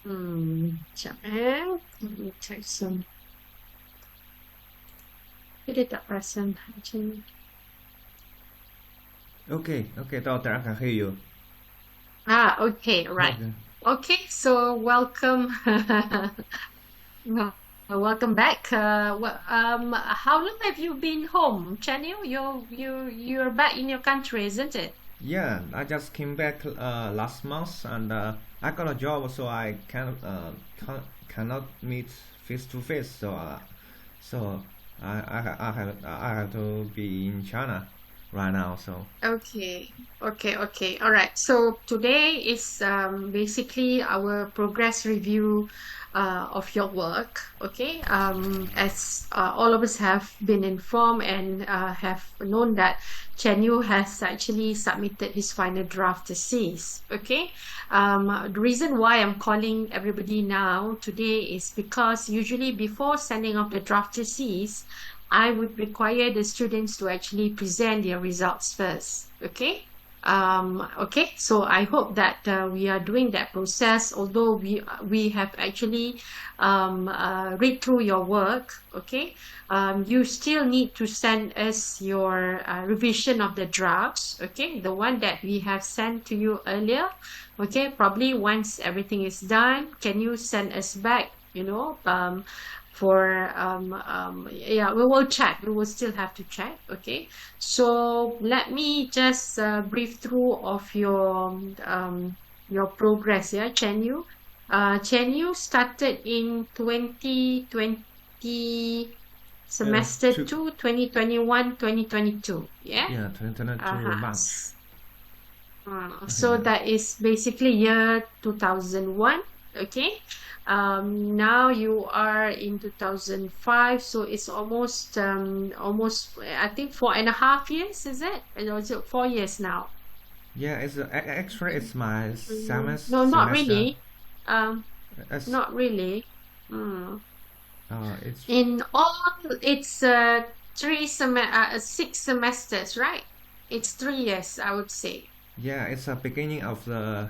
Sekejap Let me check some. Dia tak perasan macam ni. Okay, okay, doctor, I can hear you. Okay, right. Okay. Okay, so welcome. Well, welcome back. How long have you been home, Chanil? You're back in your country, isn't it? Yeah, I just came back last month and I got a job, so I cannot meet face to face. So I have to be in China right now. So Okay. All right. So today is basically our progress review of your work. Okay. As all of us have been informed and have known that Chen Yu has actually submitted his final draft thesis. Okay. The reason why I'm calling everybody now today is because usually before sending off the draft thesis, I would require the students to actually present their results first. Okay, so I hope that we are doing that process, although we have actually read through your work. Okay, you still need to send us your revision of the drafts. Okay, the one that we have sent to you earlier. Okay, probably once everything is done, can you send us back, for yeah, we will check, we will still have to check. Okay, so let me just brief through of your progress. Yeah, Chen Yu. Chen Yu started in 2020 semester two, 2, 2021, 2022. Yeah. 2022 Uh-huh. March. So Yeah. that is basically year 2001. Okay. Now you are in 2005, so it's almost I think 4.5 years, is it? Or is it 4 years now? Yeah, actually it's my seventh No, not semester. really. Um, It's Not really. Mm. it's In all, it's 6 semesters, right? It's 3 years, I would say. Yeah, it's the beginning of the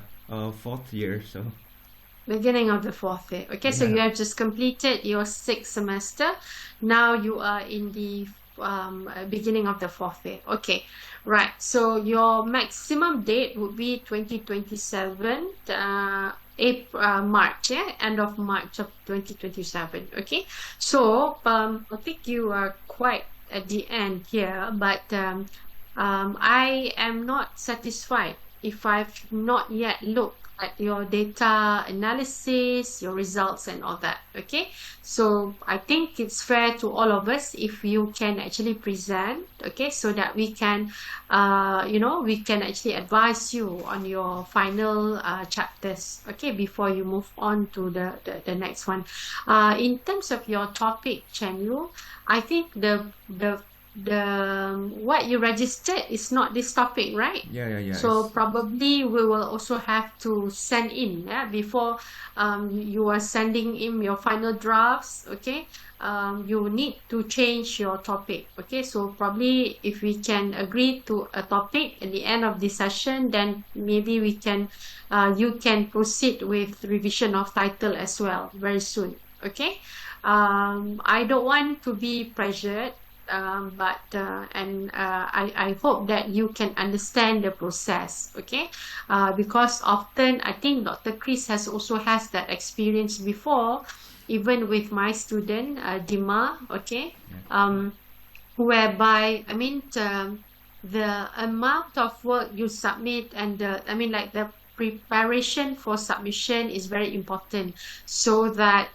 fourth year. So Beginning of the fourth year. Okay, so you yeah, have just completed your 6th semester. Now you are in the beginning of the fourth year. Okay, right. So your maximum date would be 2027, April, March, yeah, end of March of 2027. Okay, so I think you are quite at the end here, but I am not satisfied if I've not yet looked at your data analysis, your results, and all that. Okay, so I think it's fair to all of us if you can actually present. Okay, so that we can, we can actually advise you on your final chapters. Okay, before you move on to the next one. In terms of your topic, Chen Yu, I think the what you registered is not this topic, right? yeah. So probably we will also have to send in, yeah, before you are sending in your final drafts. Okay, you need to change your topic. Okay, so probably if we can agree to a topic at the end of this session, then maybe you can proceed with revision of title as well very soon. Okay, I don't want to be pressured, but I hope that you can understand the process. Okay, because often I think Dr. Chris has that experience before, even with my student Dima. Okay, um whereby the amount of work you submit, and like the preparation for submission is very important, so that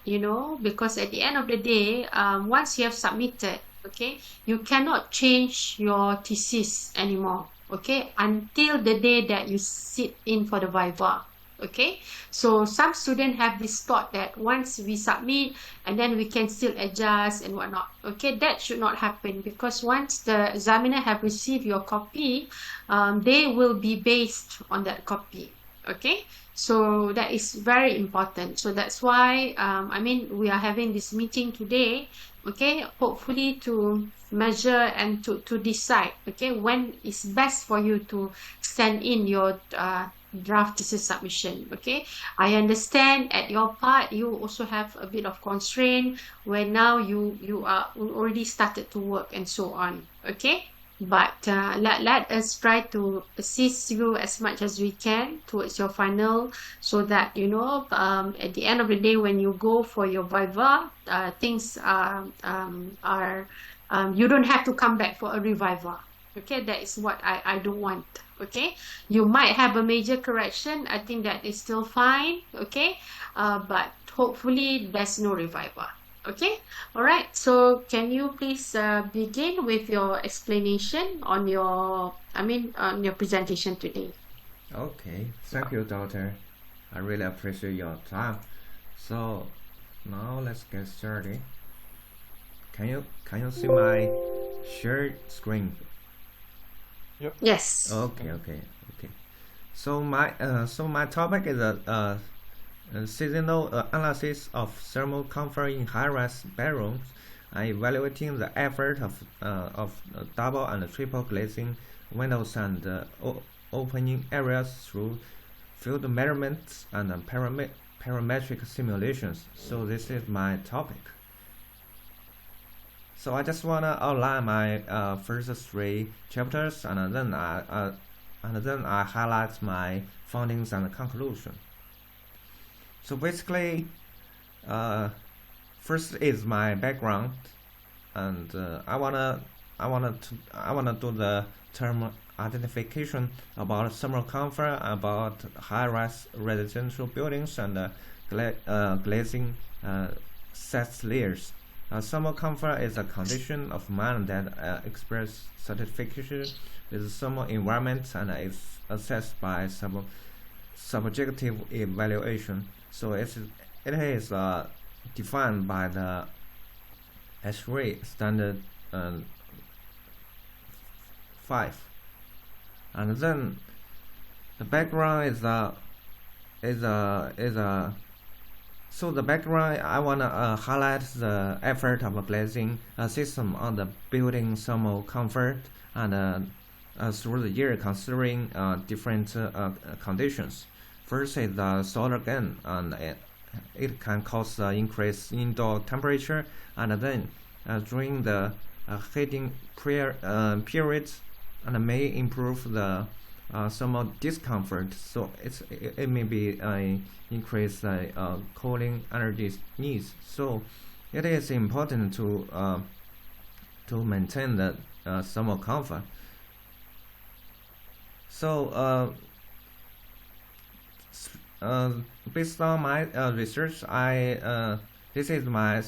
because at the end of the day, once you have submitted, okay, you cannot change your thesis anymore, okay, until the day that you sit in for the viva. Okay, so some students have this thought that once we submit and then we can still adjust and whatnot. Okay, that should not happen, because once the examiner have received your copy, they will be based on that copy. Okay, so that is very important. So that's why we are having this meeting today. Okay, hopefully to measure and to decide. Okay, when is best for you to send in your draft thesis submission. Okay, I understand at your part you also have a bit of constraint where now you are already started to work and so on. Okay, but let us try to assist you as much as we can towards your final, so that at the end of the day when you go for your viva, things are you don't have to come back for a revival. Okay, that is what I don't want. Okay, you might have a major correction. I think that is still fine. Okay, but hopefully there's no revival. Okay, all right. So can you please begin with your explanation on on your presentation today? Okay, thank you, doctor. I really appreciate your time. So now let's get started. Can you see my shared screen? Yep. Yes. Okay. So my topic is a seasonal analysis of thermal comfort in high-rise bedrooms, evaluating the effort of double and triple glazing windows and opening areas through field measurements and parametric simulations. So this is my topic. So I just wanna outline my first three chapters, and then I highlight my findings and conclusion. So basically, first is my background, and I wanna do the term identification about thermal comfort, about high-rise residential buildings, and glazing sets layers. Thermal comfort is a condition of mind that expresses satisfaction with thermal environment and is assessed by subjective evaluation. So it is defined by the ASHRAE standard 5, and then the background so the background, I wanna highlight the effort of a glazing system on the building thermal comfort, and through the year considering different conditions. First is the solar gain, and it can cause increase indoor temperature, and then during the heating periods, and may improve the thermal discomfort. So it may be increase cooling energy needs. So it is important to maintain the thermal comfort. So based on my research, this is my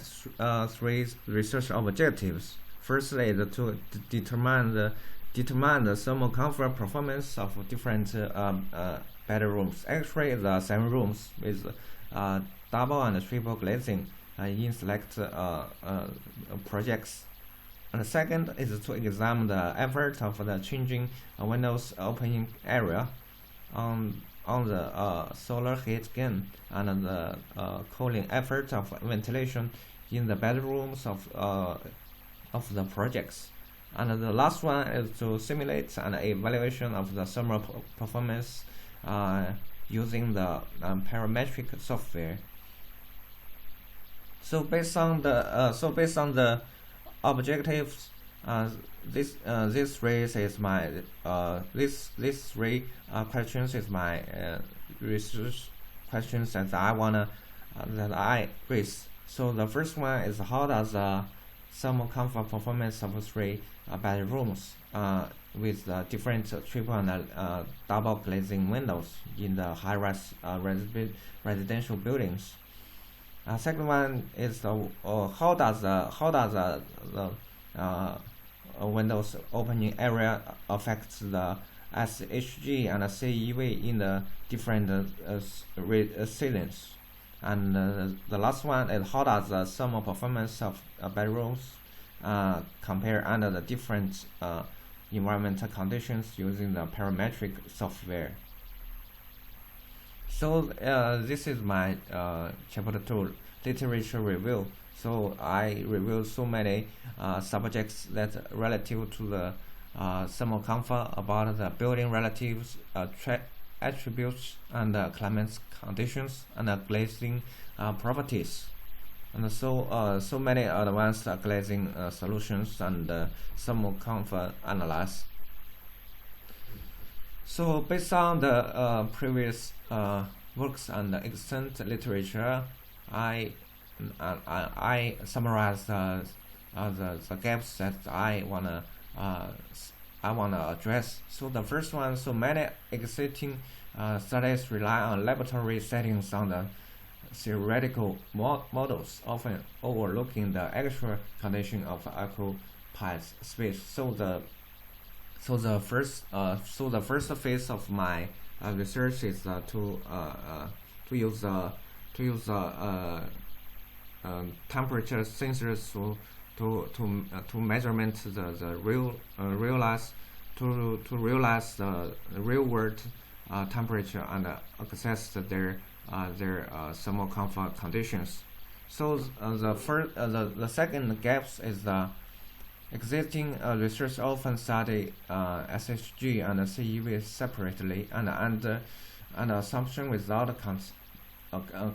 three research objectives. Firstly, is to determine the thermal comfort performance of different bedrooms. Actually, the 7 rooms with double and triple glazing in select projects. And the second is to examine the effort of the changing windows opening area on the solar heat gain and the cooling effort of ventilation in the bedrooms of the projects. And the last one is to simulate an evaluation of the thermal performance using the parametric software. So based on the objectives, this three is my this three questions is my research questions that I raise. So the first one is, how does the thermal comfort performance of 3 bedrooms with different triple and double glazing windows in the high-rise residential buildings? Second one is how does the windows opening area affects the SHG and CEV in the different ceilings? And the last one is, how does the thermal performance of bedrooms compare under the different environmental conditions using the parametric software? So this is my chapter 2 literature review. So I reviewed so many subjects that relative to the thermal comfort, about the building relatives, attributes and climate conditions and glazing properties. And so many advanced glazing solutions and thermal comfort analysis. So based on the previous works and extant literature, I summarize the gaps that I wanna address. So the first one, so many existing studies rely on laboratory settings on the theoretical models, often overlooking the actual condition of occupied space. So the first phase of my research is to use temperature sensors to measurement the realize the real world temperature and assess their thermal comfort conditions. So the second gaps is the existing research often study SHG and CEV separately and assumption without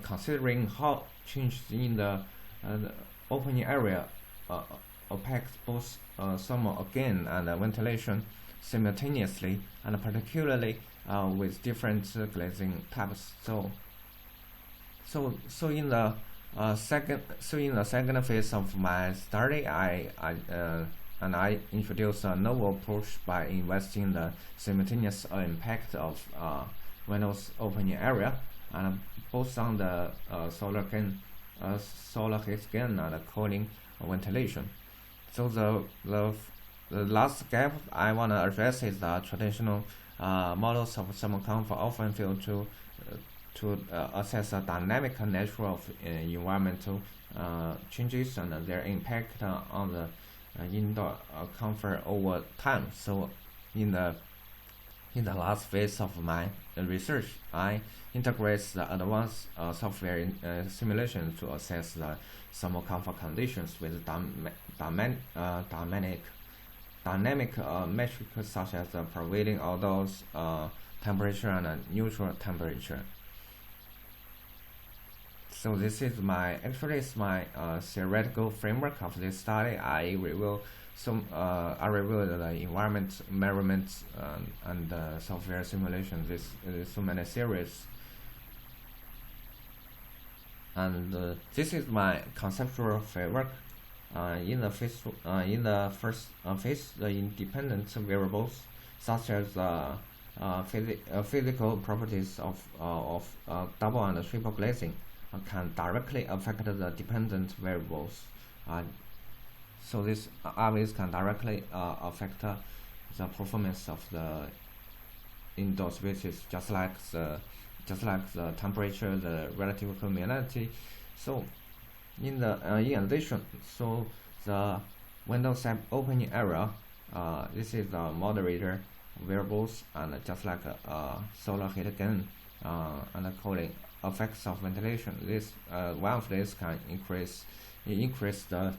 considering how changes in the opening area affect both thermal gain and ventilation simultaneously, and particularly with different glazing types. So in the second phase of my study, I introduced a novel approach by investing the simultaneous impact of windows opening area and both on the solar heat gain and cooling ventilation. So the last gap I want to address is the traditional models of thermal comfort often fail to assess the dynamic nature of environmental changes and their impact on the indoor comfort over time. So in the last phase of my research, I integrate the advanced software simulation to assess the thermal comfort conditions with dynamic metrics such as the prevailing outdoors temperature and neutral temperature. So this is my theoretical framework of this study. I reveal the environment measurements and software simulation. This so many series, and this is my conceptual framework. In the first phase, the independent variables such as physical properties of double and triple glazing can directly affect the dependent variables. So this always can directly affect the performance of the indoor spaces, just like the temperature, the relative humidity. So in addition, so the window side opening area, this is the moderator variables, and just like solar heat gain and cooling effects of ventilation. This one of these can increase the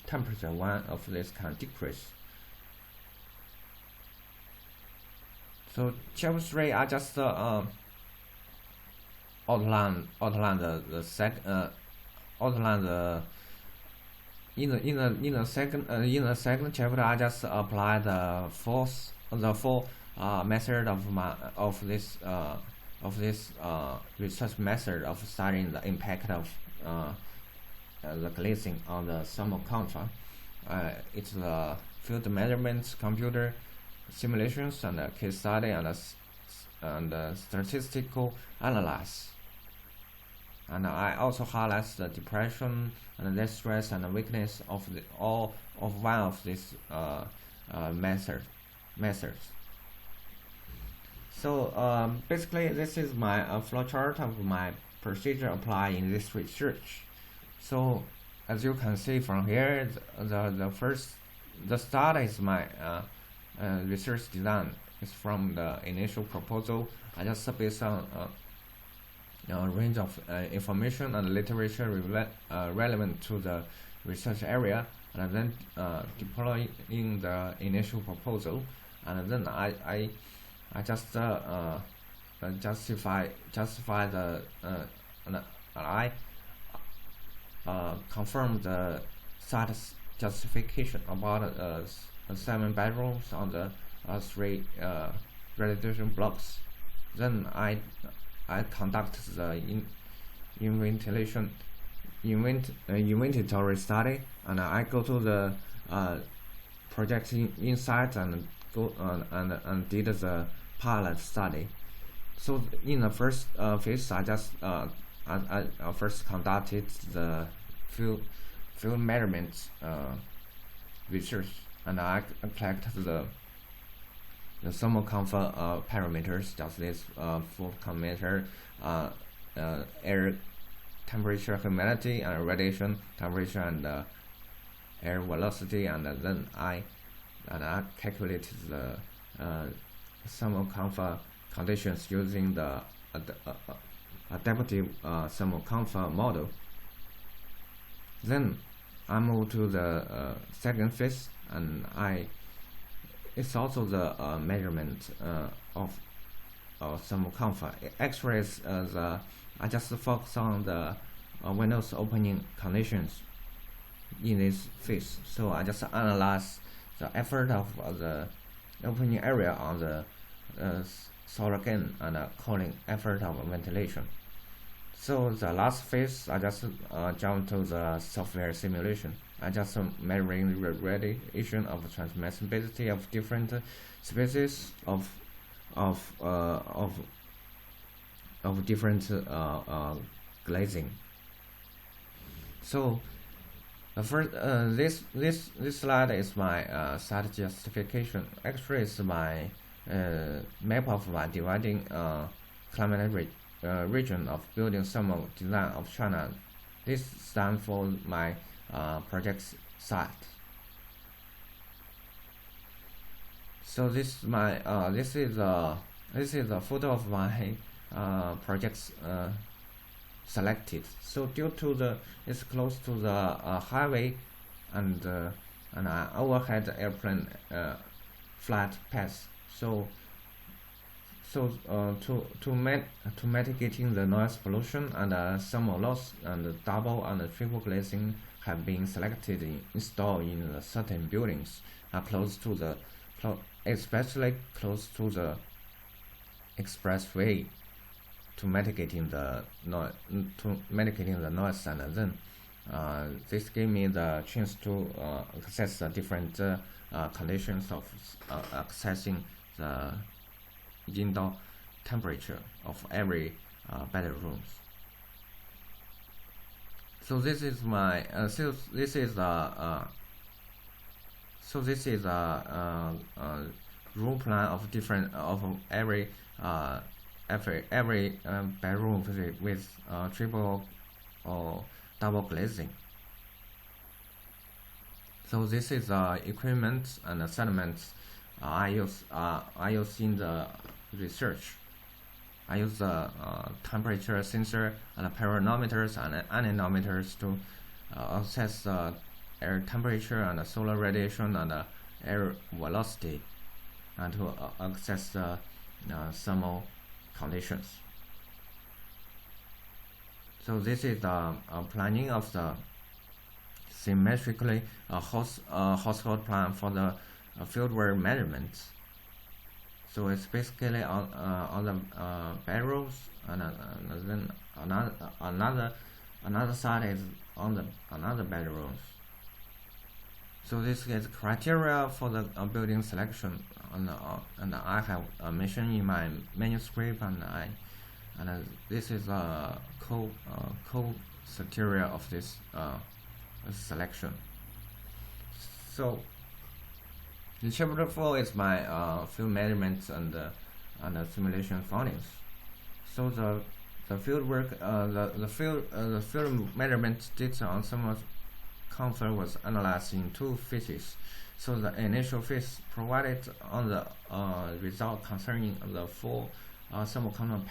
temperature, one of these can decrease. So chapter 3, I just outline the second chapter. I just apply the four method of this research method of studying the impact of the glazing on the thermal comfort. It's the field measurements, computer simulations, and case study and statistical analysis. And I also highlight the depression and the stress and the weakness of one of these methods. So basically, this is my flowchart of my procedure applied in this research. So as you can see from here, the start is my research design. It's from the initial proposal. I just based on a range of information and literature relevant to the research area, and then deploying the initial proposal, and then I just justify the and I confirm the site justification about 7 bedrooms on the 3 residential blocks. Then I conduct the inventory study, and I go to the project inside and go and did the pilot study. So in the first phase, I just I first conducted the field measurements research, and I collected the thermal comfort parameters, just this food meter, air temperature, humidity, and radiation temperature, and air velocity, and then I calculated the thermal comfort conditions using the adaptive thermal comfort model. Then I move to the second phase, and it's also the measurement of thermal comfort. Actually, I just focus on the windows opening conditions in this phase. So I just analyze the effort of the opening area on the solar gain and cooling effort of ventilation. So the last phase, I just jump to the software simulation. I just measuring the radiation of transmissibility of different species of different glazing. So the first this slide is my site justification. Actually, it's my map of my dividing climate region of building thermal design of China. This stands for my project site. So this is my this is a photo of my projects selected. So due to it's close to the highway and overhead airplane flight path. So to mitigating the noise pollution and thermal loss, and double and triple glazing have been selected installed in certain buildings close to the especially close to the expressway to mitigating the noise and then this gave me the chance to access the different conditions of accessing the indoor temperature of every bedrooms. So this is my this is a room plan of different of every bedroom with triple or double glazing. So this is equipment and settlements I use in the research. I use the temperature sensor and pyranometers and anemometers to assess the air temperature and solar radiation and air velocity, and to access the thermal conditions. So this is the planning of the symmetrically household plan for the fieldwork measurements. So it's basically on the bedrooms, and then another side is on the another bedrooms. So this is criteria for the building selection, and I have mentioned in my manuscript, and this is a core criteria of this selection. So in chapter 4 is my field measurements and simulation findings. So the field work the field measurement data on thermal comfort was analyzed in 2 phases. So the initial phase provided on the result concerning the 4 thermal comfort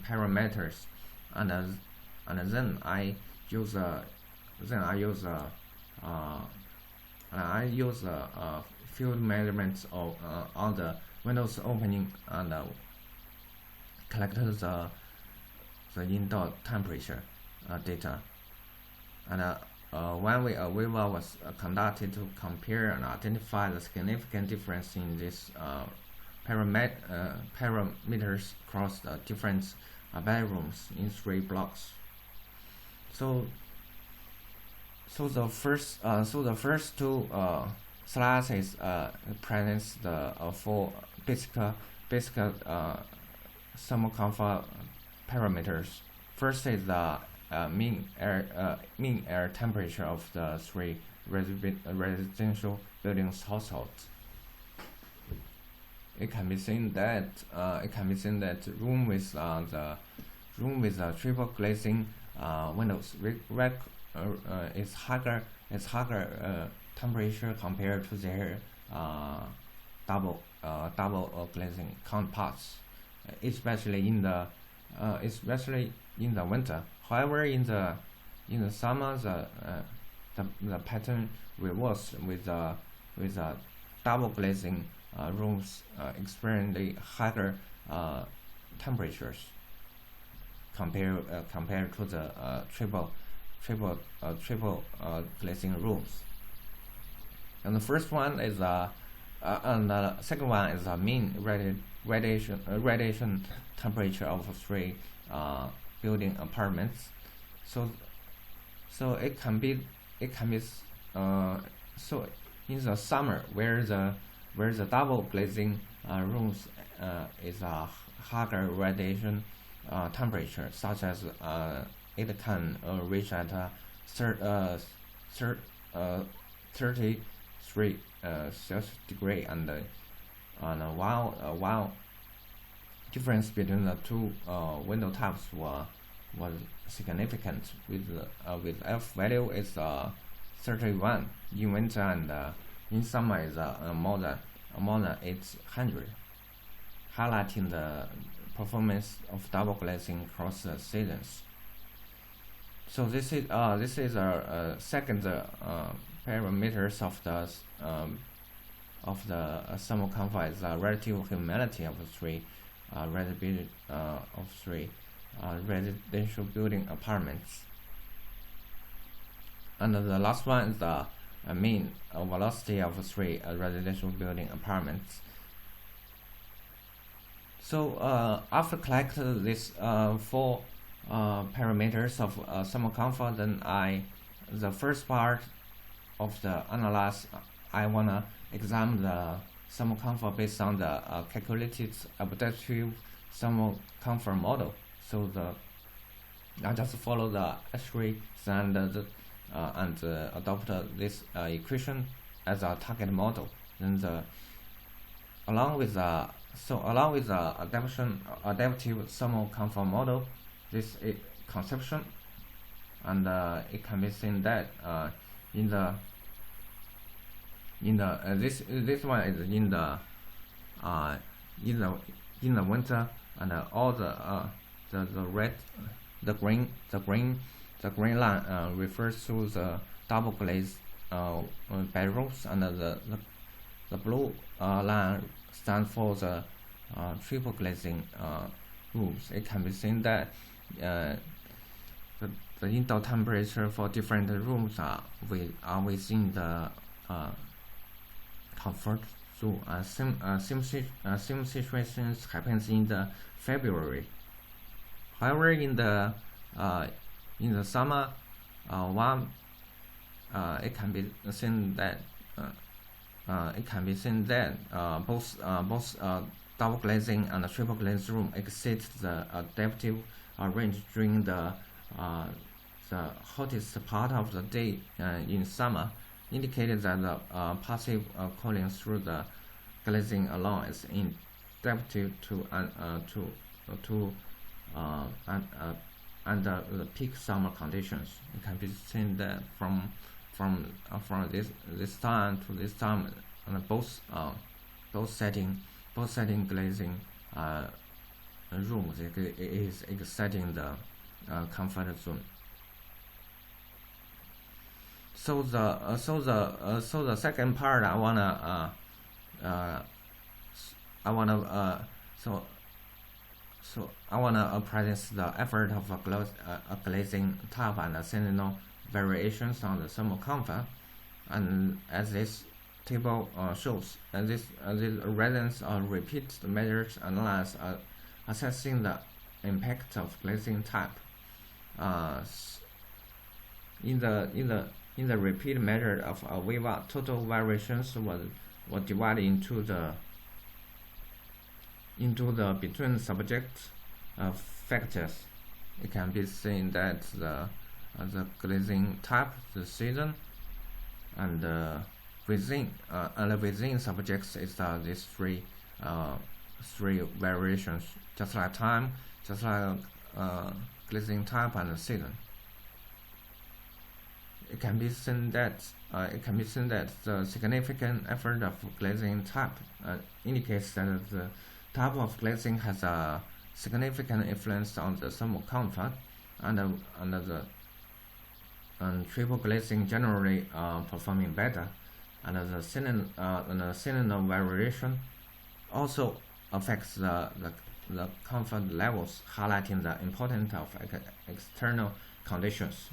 parameters, and then I use field measurements of on the windows opening and collected the indoor temperature data, and one way Viva was conducted to compare and identify the significant difference in these parameters across the different bedrooms in 3 blocks. So the first two slides presents the 4 basic thermal comfort parameters. First is the mean air temperature of the 3 residential buildings households. It can be seen that room with triple glazing windows is higher temperature compared to their double glazing counterparts, especially in the winter. However, in the summer, the pattern reverses with double glazing rooms experiencing higher temperatures compared to the triple glazing rooms. And the first one is and the second one is the mean radiation temperature of 3 building apartments. So it can be so in the summer where the double glazing rooms is a higher radiation temperature, such as it can reach at 33 Celsius degree, and while difference between the two window types was significant, with F value is 31 in winter, and in summer is more than 800, highlighting the performance of double glazing across the seasons. So this is second parameters of the thermal comfort is the relative humidity of 3 residential building apartments, and the last one is the mean velocity of 3 residential building apartments. So after collecting these 4 parameters of thermal comfort, then the first part of the analysis, I wanna examine the thermal comfort based on the calculated adaptive thermal comfort model. So I just follow the H3 and adopt this equation as a target model. Then along with the adaptive thermal comfort model, this is conception, and it can be seen that this one is in the winter, and all the red, the green line refers to the double glazed bedrooms, and the blue line stands for the triple glazing rooms. It can be seen that the indoor temperature for different rooms are within the comfort zone. Same situations happens in the February. However, in the summer, it can be seen that both double glazing and triple glazed room exceed the adaptive range during the hottest part of the day in summer, indicated that the passive cooling through the glazing alone is adaptive to under the peak summer conditions. It can be seen that from this time to this time, both setting glazing rooms is exceeding the comfort zone. So the second part I So I wanna present the effort of a glazing type and seasonal variations on the thermal comfort. And as this table shows, this resonance repeat measures analyze assessing the impact of glazing type. In the repeat measure of Viva, total variations were divided into the between subject factors. It can be seen that the glazing type, the season, and within subjects is these three variations, just like time, just like glazing type and season. It can be seen that the significant effort of glazing type indicates that the type of glazing has a significant influence on the thermal comfort, and the triple glazing generally performing better, and the seasonal variation also affects the comfort levels, highlighting the importance of external conditions.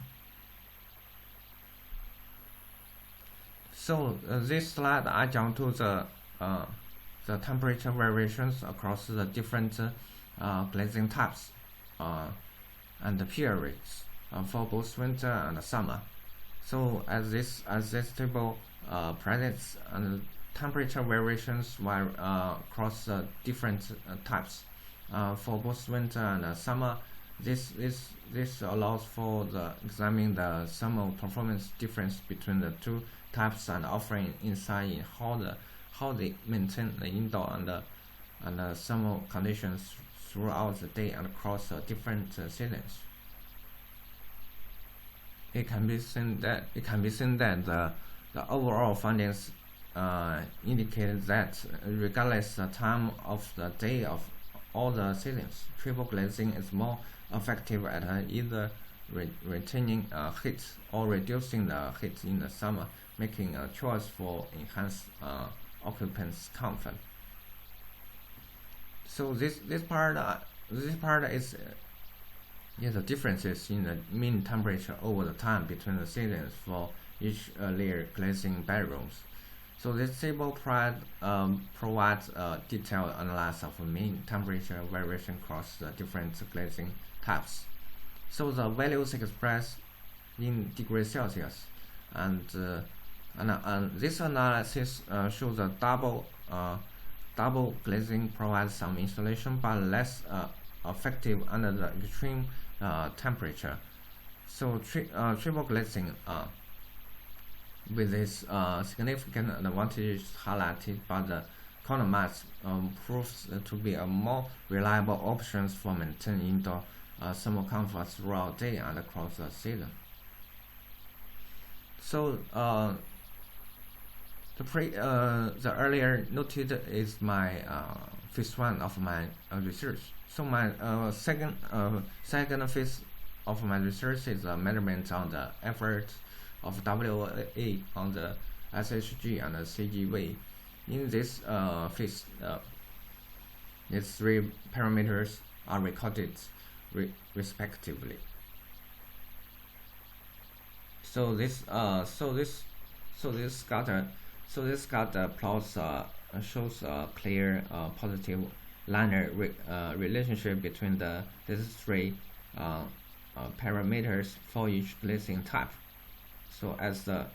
So this slide I jump to the temperature variations across the different glazing types and the periods for both winter and summer. So as this table presents temperature variations across the different types for both winter and summer. This allows for examining the thermal performance difference between the two types and offering insight in how they maintain the indoor and the thermal conditions throughout the day and across different seasons. It can be seen that the overall findings indicate that regardless the time of the day of all the seasons, triple glazing is more effective at either retaining heat or reducing the heat in the summer, making a choice for enhanced occupants' comfort. So this part is the differences in the mean temperature over the time between the seasons for each layer glazing bedrooms. So this table provides a detailed analysis of mean temperature variation across the different glazing types. So the values expressed in degrees Celsius, and this analysis shows a double glazing provides some insulation but less effective under the extreme temperature. So triple glazing with its significant advantages highlighted by the corner mats proves to be a more reliable option for maintaining indoor thermal comfort throughout day and across the season. So the earlier noted is my phase 1 of my research. So my second phase of my research is a measurement on the effort of WA on the SHG and the CGV. In this phase, these three parameters are recorded respectively. So this scatter plots shows a clear positive linear relationship between these three parameters for each glazing type. So as the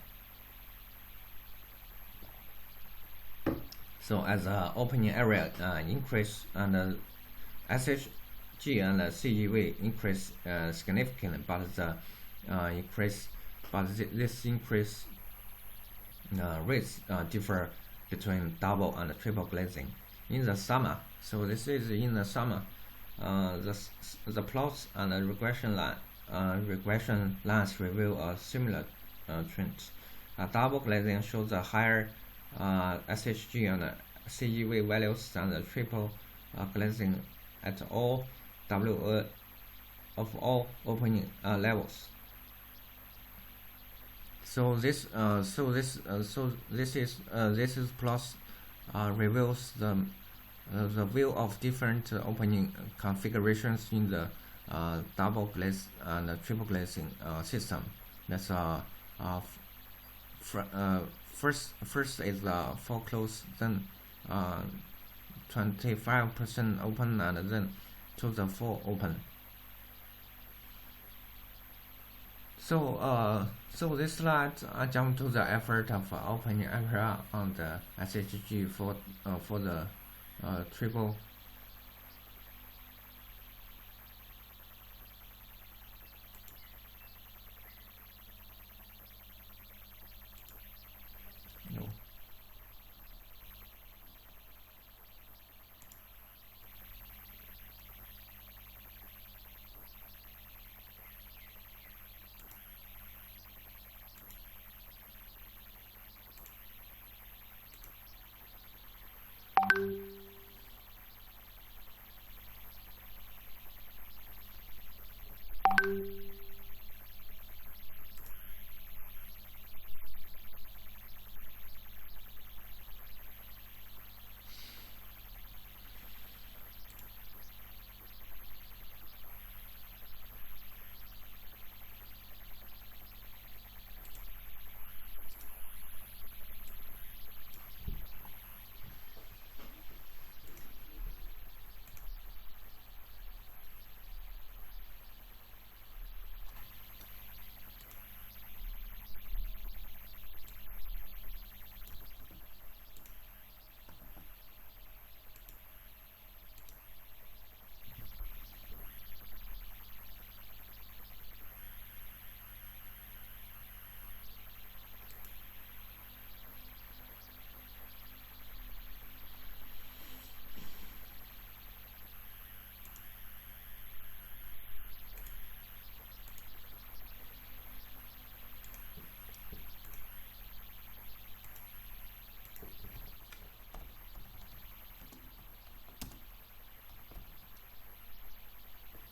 opening area increase and the SHG and the CGV increase significantly, but this increase rates differ between double and triple glazing in the summer. So this is in the summer. The plots and the regression lines reveal a similar trend. Double glazing shows a higher SHG and CGV values than the triple glazing at all WA of all opening levels. So this is plus reveals the the view of different opening configurations in the double glaze and triple glazing system. That's first is 4 close, then 25% open, and then to the 4 open. So this slide I jump to the effort of opening area on the SHG for the triple. No.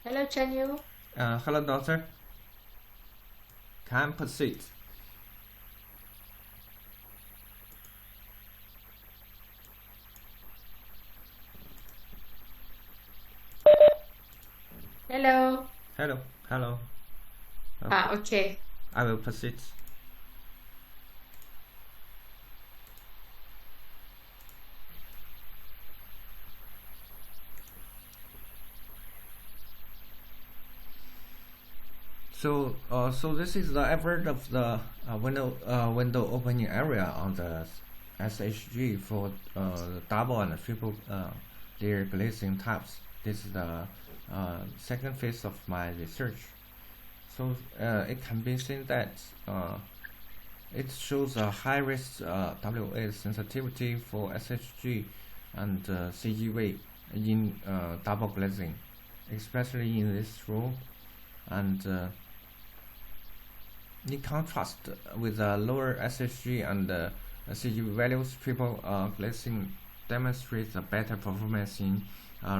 Hello, Chanyu. Hello, doctor. Can proceed. Hello. Hello. Okay. I will proceed. So this is the effort of the window opening area on the SHG for the double and triple layer glazing types. This is the second phase of my research. So it can be seen that it shows a high risk WA sensitivity for SHG and CGV in double glazing, especially in this row, and in contrast with the lower SHG and CGV values, triple glazing demonstrates a better performance in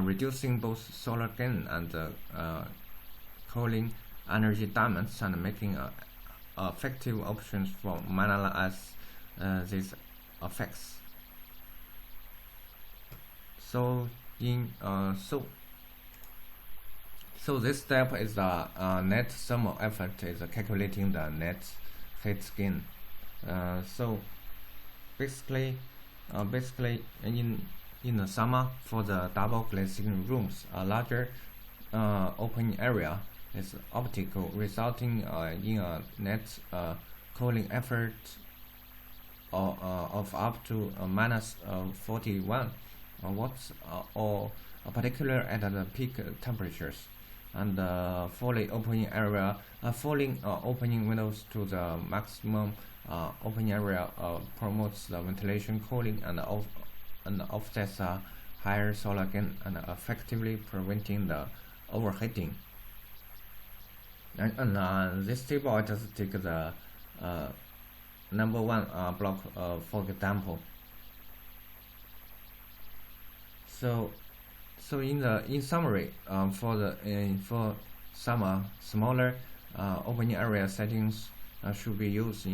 reducing both solar gain and cooling energy demands, and making effective options for minimize these effects. So this step is the net thermal effect is calculating the net heat gain. So basically in the summer, for the double glazing rooms, a larger open area is optical, resulting in a net cooling effort of up to minus 41 watts, or particular at the peak temperatures. And fully opening area, opening windows to the maximum opening area promotes the ventilation cooling and offsets higher solar gain, and effectively preventing the overheating. And this table, I just take the number one block for example. So in summary, for summer, smaller opening area settings should be used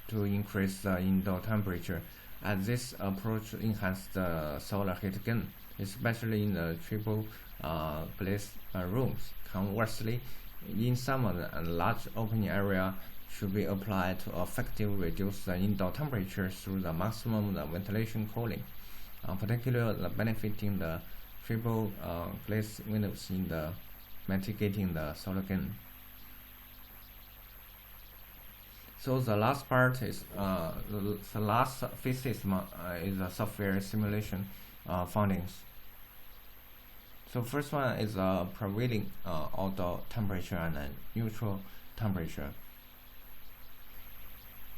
to increase the indoor temperature, as this approach enhances the solar heat gain, especially in the triple glaze rooms. Conversely, in summer, a large open area should be applied to effectively reduce the indoor temperature through the maximum ventilation cooling, particularly benefiting the triple glaze windows in the mitigating the solar gain. So the last part is the last thesis is the software simulation findings. So first one is prevailing outdoor temperature and neutral temperature.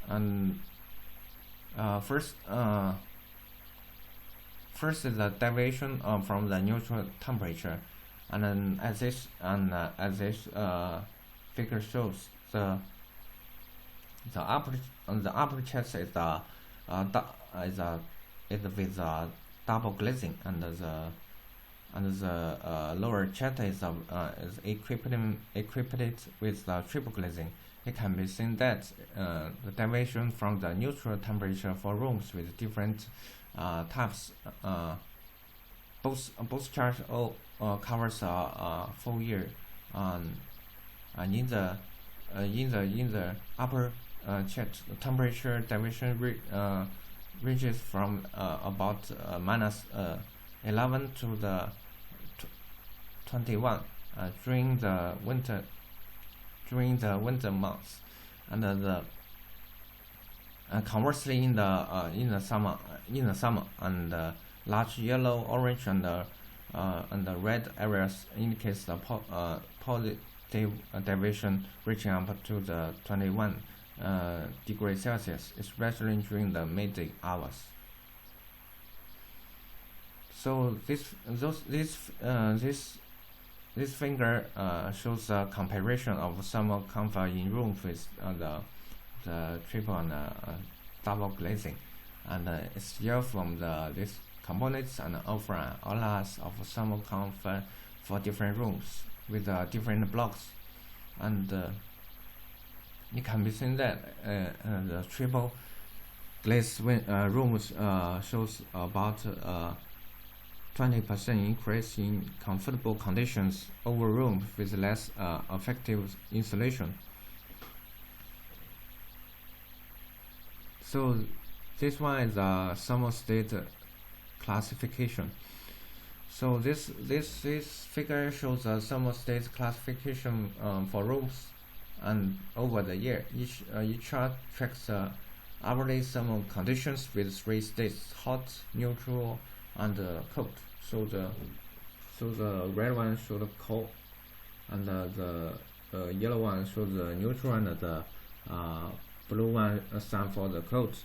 And first is the deviation from the neutral temperature, and then as this figure shows, the upper chest is with double glazing, and the lower chest is equipped with the triple glazing. It can be seen that the deviation from the neutral temperature for rooms with different types, both charts covers a full year, and in the upper chart, the temperature deviation ranges from about minus 11 to the 21 during the winter months, and conversely in the summer, and large yellow, orange, and the red areas indicates the positive deviation reaching up to the 21 degrees Celsius, especially during the midday hours. So this figure shows a comparison of thermal comfort in rooms with the triple and double glazing, and it's here from these components and offer an atlas of thermal comfort for different rooms with different blocks, and it can be seen that the triple glaze rooms shows about 20% increase in comfortable conditions over rooms with less effective insulation. So this one is a thermostat classification. So this figure shows a thermostat classification for rooms, and over the year, each chart tracks average thermal conditions with 3 states: hot, neutral, and cold. So the red one shows the cold, and the yellow one shows the neutral, and the blue one stands for the cold.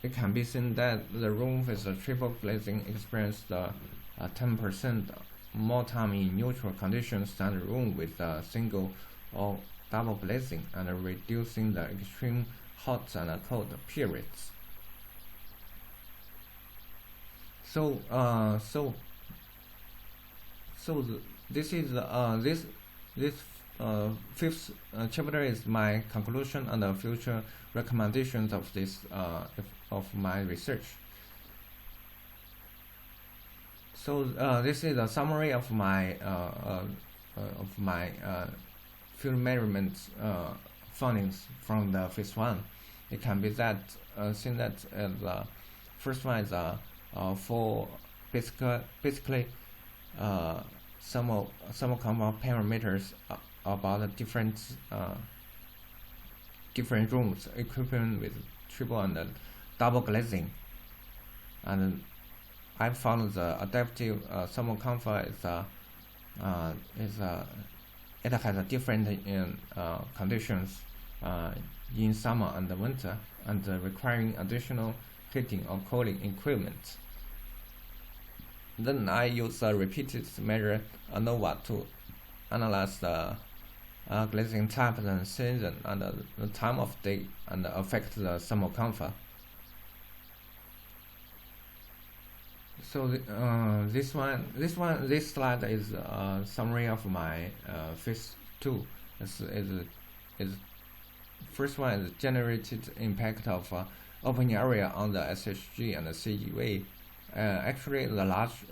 It can be seen that the room with the triple glazing experienced 10% more time in neutral conditions than the room with a single or double glazing, and reducing the extreme hot and cold periods. This fifth chapter is my conclusion and the future recommendations of this of my research. So this is a summary of my field measurement findings from the phase 1. It can be that seen that the first one is for basically thermal comfort parameters about the different rooms equipped with triple and double glazing, and I found the adaptive thermal comfort it has a different conditions in summer and winter, and requiring additional heating or cooling equipment. Then I use a repeated measure ANOVA to analyze the glazing type and season and the time of day, and affect the thermal comfort. So this slide is a summary of my phase 2. Is first one is generated impact of open area on the SHG and the CGV. Actually, the large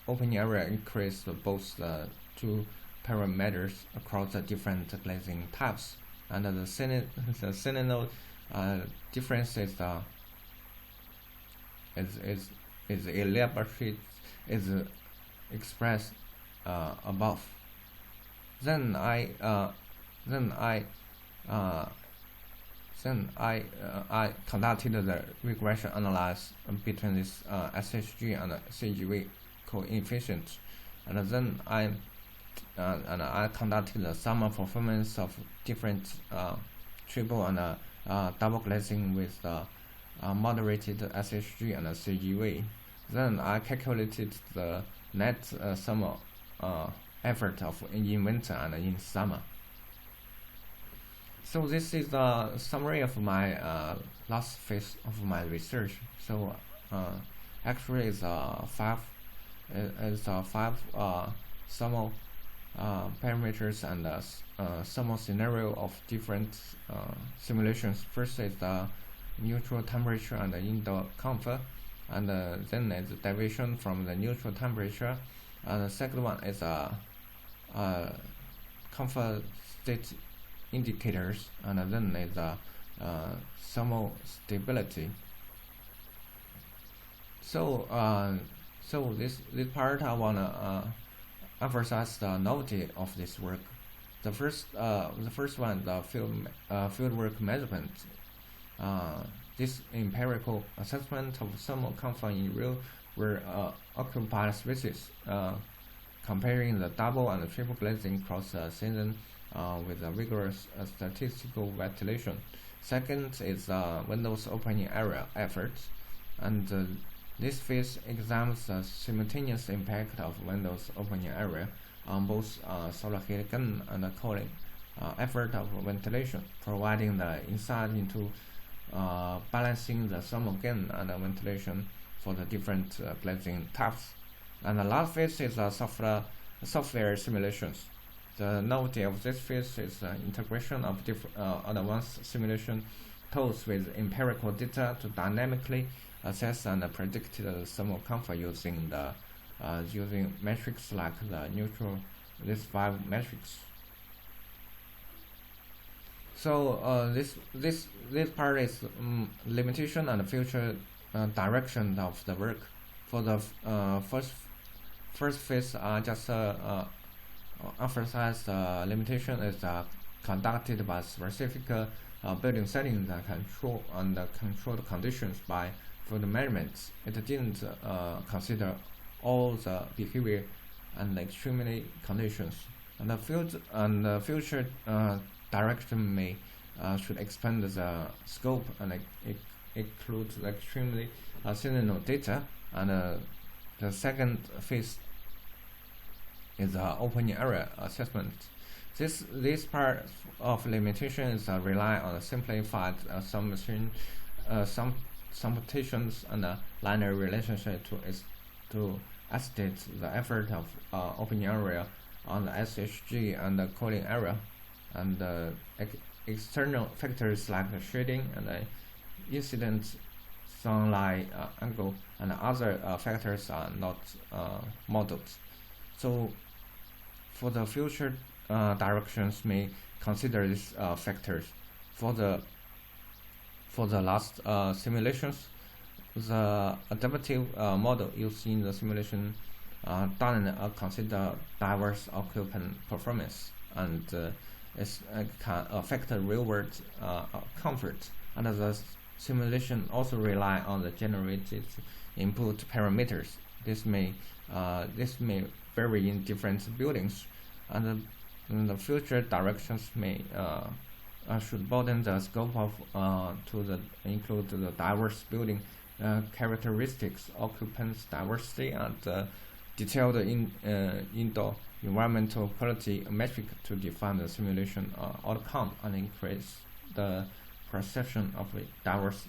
open area increased both the two parameters across the different glazing types, and the signal difference is elaborated is expressed above. Then I conducted the regression analysis between this SHG and CGV coefficients, and then I conducted the summer performance of different triple and double glazing with moderated SHG and CGV. Then I calculated the net summer effort of in winter and in summer. So this is the summary of my last phase of my research. So actually it's five thermal parameters and thermal scenario of different simulations. First is the neutral temperature and the indoor comfort, and then is deviation from the neutral temperature. And the second one is comfort state indicators, and then is thermal stability. So this part I wanna emphasize the novelty of this work. The first one, the fieldwork measurement. This empirical assessment of thermal comfort in real world occupied spaces, comparing the double and triple glazing cross season with a rigorous statistical ventilation. Second is windows opening area efforts, and this phase examines the simultaneous impact of windows opening area on both solar heat gain and cooling effort of ventilation, providing the insight into balancing the thermal gain and ventilation for the different glazing types. And the last phase is software simulations. The novelty of this phase is integration of different advanced simulation tools with empirical data to dynamically assess and predict the thermal comfort using metrics like the neutral this 5 metrics. So this part is limitation and future direction of the work. For the first phase, I just emphasize the limitation is conducted by specific building settings and controlled conditions by field measurements. It didn't consider all the behavior and extremely conditions. And the future direction should expand the scope and include the extremely seasonal data. And the second phase is open area assessment. This part of limitations rely on simplified computations and linear relationship to estimate the effort of open area on the SHG and the cooling area, and external factors like the shading and the incident sunlight angle and other factors are not modeled. So for the future directions may consider these factors. For the last simulations, the adaptive model used in the simulation doesn't consider diverse occupant performance, and it can affect the real-world comfort. And the simulation also rely on the generated input parameters. This may vary in different buildings, and the future directions may should broaden the scope of to include the diverse building characteristics, occupants diversity, and detailed indoor environmental quality metric to define the simulation outcome and increase the perception of diverse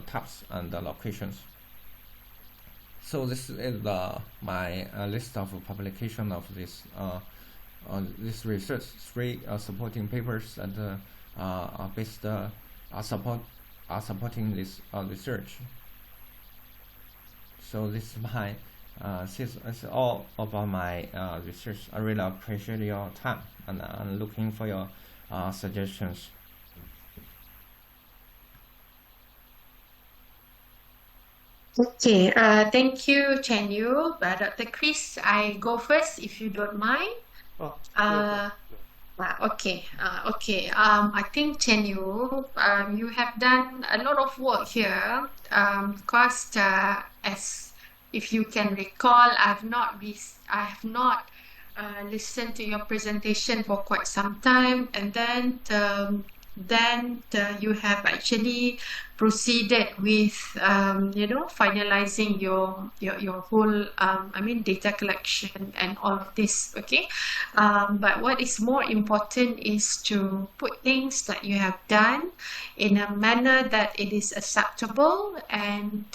types and locations. So this is my list of publication of this research. 3 supporting papers and based support are supporting this research. So this is my this is all about my research. I really appreciate your time, and I'm looking for your suggestions. Okay, thank you, Chen Yu. Dr. Chris, I go first if you don't mind. Oh, Uh, okay, okay. I think Chen Yu, you have done a lot of work here. Because as if you can recall, I have not listened to your presentation for quite some time, and then you have actually proceeded with finalizing your whole data collection and all of this. Okay, but what is more important is to put things that you have done in a manner that it is acceptable, and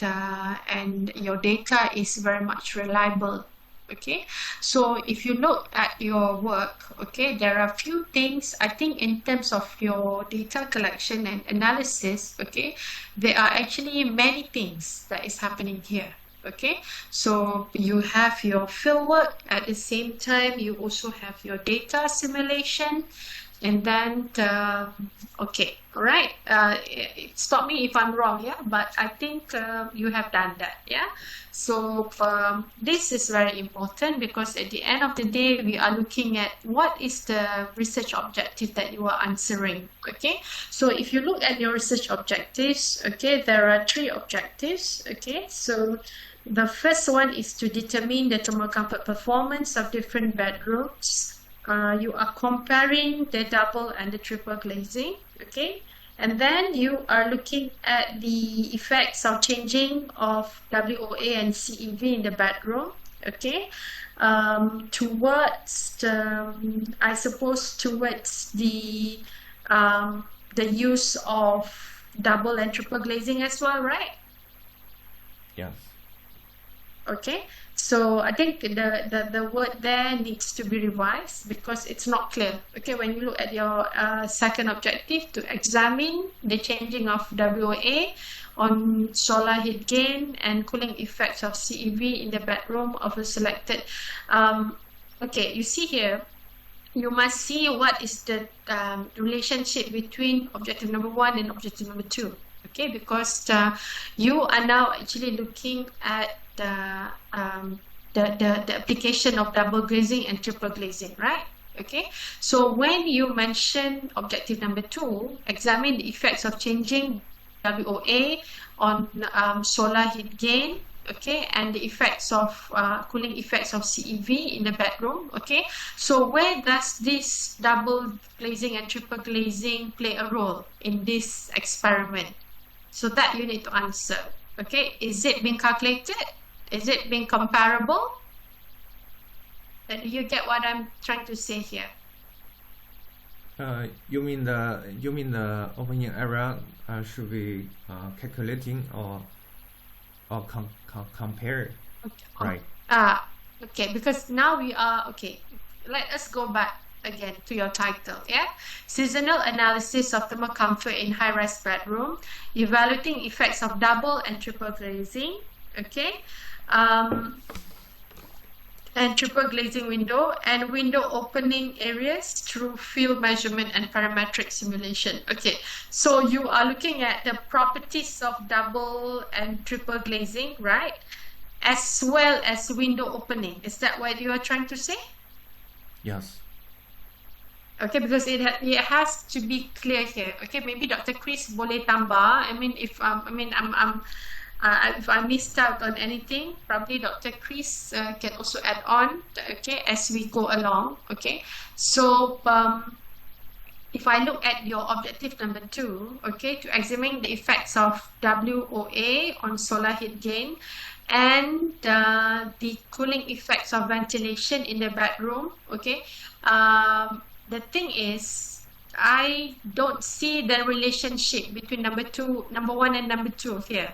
your data is very much reliable. Okay, so if you look at your work, okay, there are a few things I think in terms of your data collection and analysis. Okay, there are actually many things that is happening here. Okay, so you have your fieldwork at the same time, you also have your data simulation, and then okay, all right, stop me if I'm wrong, yeah, but I think you have done that, yeah. So this is very important, because at the end of the day, we are looking at what is the research objective that you are answering. Okay, so if you look at your research objectives, okay, there are 3 objectives. Okay, so the first one is to determine the thermal comfort performance of different bedrooms. You are comparing the double and the triple glazing. Okay, and then you are looking at the effects of changing of WOA and CEV in the bedroom. Okay, towards I suppose towards the use of double and triple glazing as well, right? Yes. Okay, so I think the word there needs to be revised, because it's not clear. Okay, when you look at your second objective, to examine the changing of WOA on solar heat gain and cooling effects of CEV in the bedroom of a selected. Okay, you see here, you must see what is the relationship between objective number 1 and objective number 2. Okay, because you are now actually looking at the application of double glazing and triple glazing, right? Okay, so when you mention objective number 2, examine the effects of changing WOA on solar heat gain, okay, and the effects of cooling effects of CEV in the bedroom. Okay, so where does this double glazing and triple glazing play a role in this experiment? So that you need to answer. Okay, is it being calculated? Is it being comparable? Do you get what I'm trying to say here? You mean the opening area should be calculating or compare, Okay. right? Okay, because now we are okay. Let us go back again to your title, yeah? Seasonal analysis of thermal comfort in high-rise bedroom, evaluating effects of double and triple glazing, okay? And triple glazing window and window opening areas through field measurement and parametric simulation. Okay, so you are looking at the properties of double and triple glazing, right? As well as window opening. Is that what you are trying to say? Yes. Okay, because it has to be clear here. Okay, maybe Dr. Chris boleh tambah. I mean, if I missed out on anything, probably Dr. Chris can also add on. Okay, as we go along. Okay, so if I look at your objective number 2, okay, to examine the effects of WOA on solar heat gain and the cooling effects of ventilation in the bedroom. Okay, the thing is, I don't see the relationship between number 1 and number 2 here.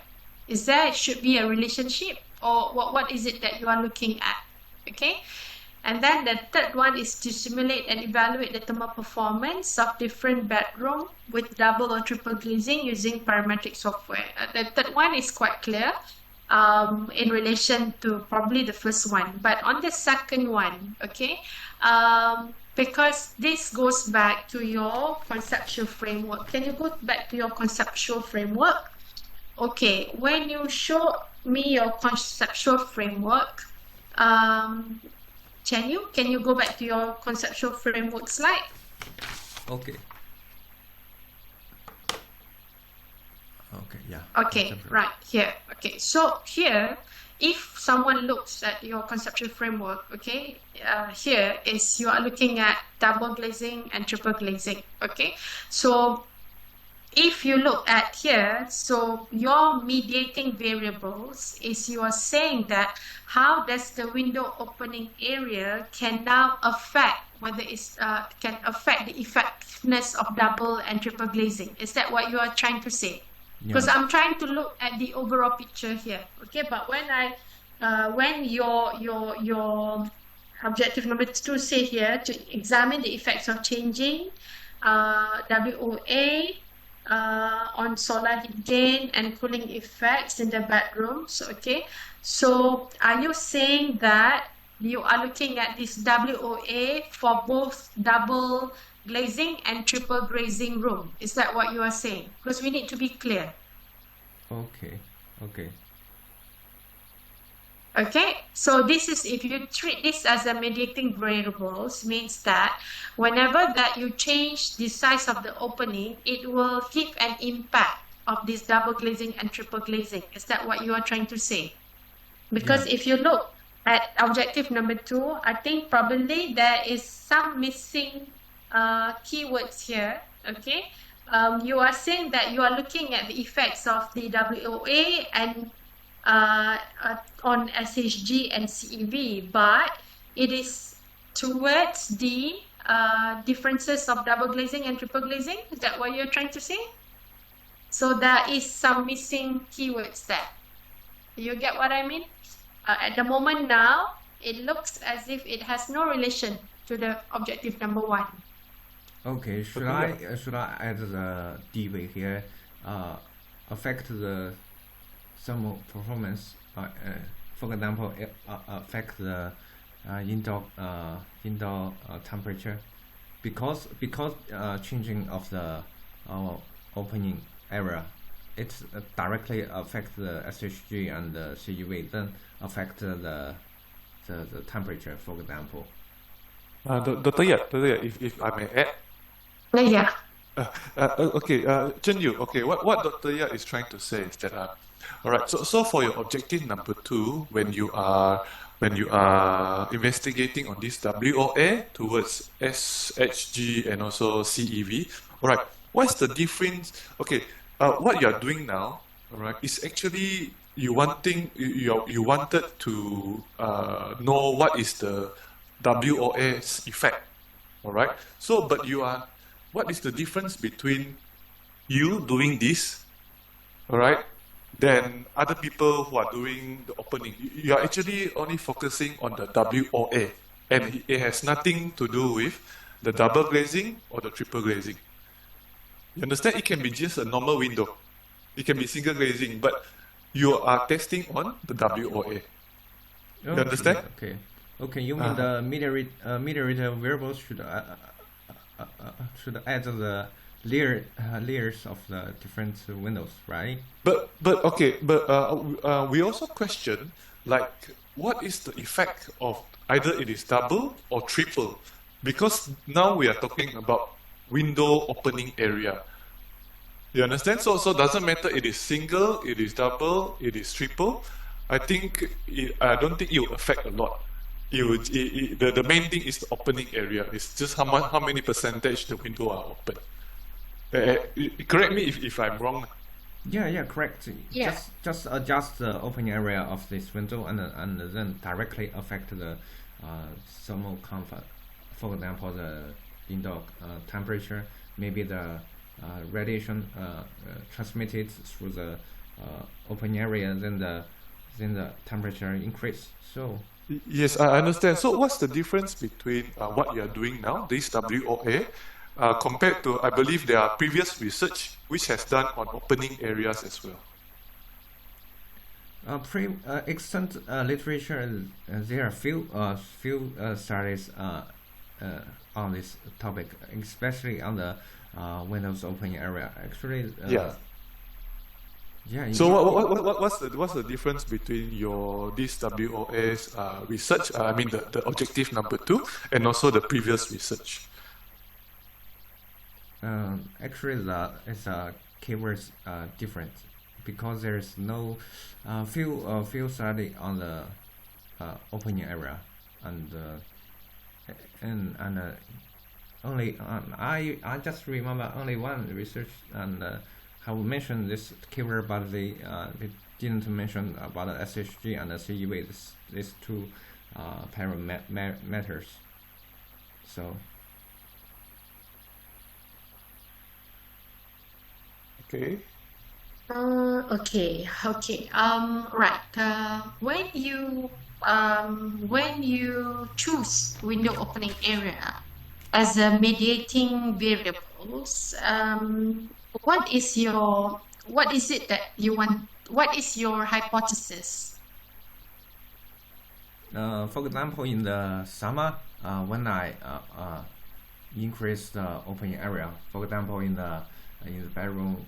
Should be a relationship, or what is it that you are looking at? Okay, And then the third one is to simulate and evaluate the thermal performance of different bedroom with double or triple glazing using parametric software. The third one is quite clear in relation to probably the first one. But on the second one, okay, because this goes back to your conceptual framework. Can you go back to your conceptual framework? Okay, when you show me your conceptual framework, can you go back to your conceptual framework slide? Okay. Okay, yeah. Okay, right here. Okay, so here, if someone looks at your conceptual framework, okay, here is you are looking at double glazing and triple glazing. Okay, so if you look at here, so your mediating variables is you are saying that how does the window opening area can now affect whether it's can affect the effectiveness of double and triple glazing. Is that what you are trying to say? Because I'm trying to look at the overall picture here. Okay, but when your objective number 2 say here to examine the effects of changing WOA on solar heat gain and cooling effects in the bedrooms. Okay, so are you saying that you are looking at this WOA for both double glazing and triple glazing room? Is that what you are saying? Because we need to be clear. Okay. Okay, so this is, if you treat this as a mediating variables, means that whenever that you change the size of the opening, it will give an impact of this double glazing and triple glazing. Is that what you are trying to say? Because if you look at objective number 2, I think probably there is some missing keywords here. Okay, you are saying that you are looking at the effects of the WOA and on SHG and CEV, but it is towards the differences of double glazing and triple glazing. Is that what you're trying to say? So there is some missing keywords there. You get what I mean? At the moment now, it looks as if it has no relation to the objective number 1. Okay, should I add the DV here? Affect the thermal performance. For example, affect the indoor temperature, because changing of the opening area, it directly affect the SHG and the CUV, then affect the temperature, for example. Dr. Yap, if I may add. Yeah. Okay, Chen Yu, okay, what Dr. Yap is trying to say is that, all right, so for your objective number 2, when you are investigating on this WOA towards SHG and also CEV, all right, what's the difference? Okay, what you are doing now, all right, is actually you wanted to know what is the WOA's effect, all right. So, but what is the difference between you doing this, all right, than other people who are doing the opening? You are actually only focusing on the WOA, and it has nothing to do with the double glazing or the triple glazing. You understand? It can be just a normal window. It can be single glazing, but you are testing on the WOA. You understand? Okay. You mean the mediator variables should add the layers of the different windows, right? But we also question, like, what is the effect of either it is double or triple? Because now we are talking about window opening area. You understand? So doesn't matter it is single, it is double, it is triple. I don't think it will affect a lot. The main thing is the opening area. It's just how many percentage the window are open. Correct me if I'm wrong. Yeah, correct. Yeah. Just adjust the opening area of this window and then directly affect the thermal comfort. For example, the indoor temperature, maybe the radiation transmitted through the open area, then the temperature increase. So Yes, I understand. So what's the difference between what you're doing now, this WOA, compared to, I believe there are previous research which has done on opening areas as well? Extant literature, there are few studies on this topic, especially on the Windows opening area. Actually, Yeah. yeah. So what's the difference between your this WOA's research, I mean the objective number 2, and also the previous research? Actually, it's keywords different because there's no few study on the opening area and only I just remember only one research and have mentioned this keyword, but they didn't mention about the SHG and the CEV, these two parameters. So Okay. Okay. Right. When you choose window opening area as a mediating variables, what is it that you want? What is your hypothesis? for example, in the summer, when I increase the opening area, for example, in the bedroom,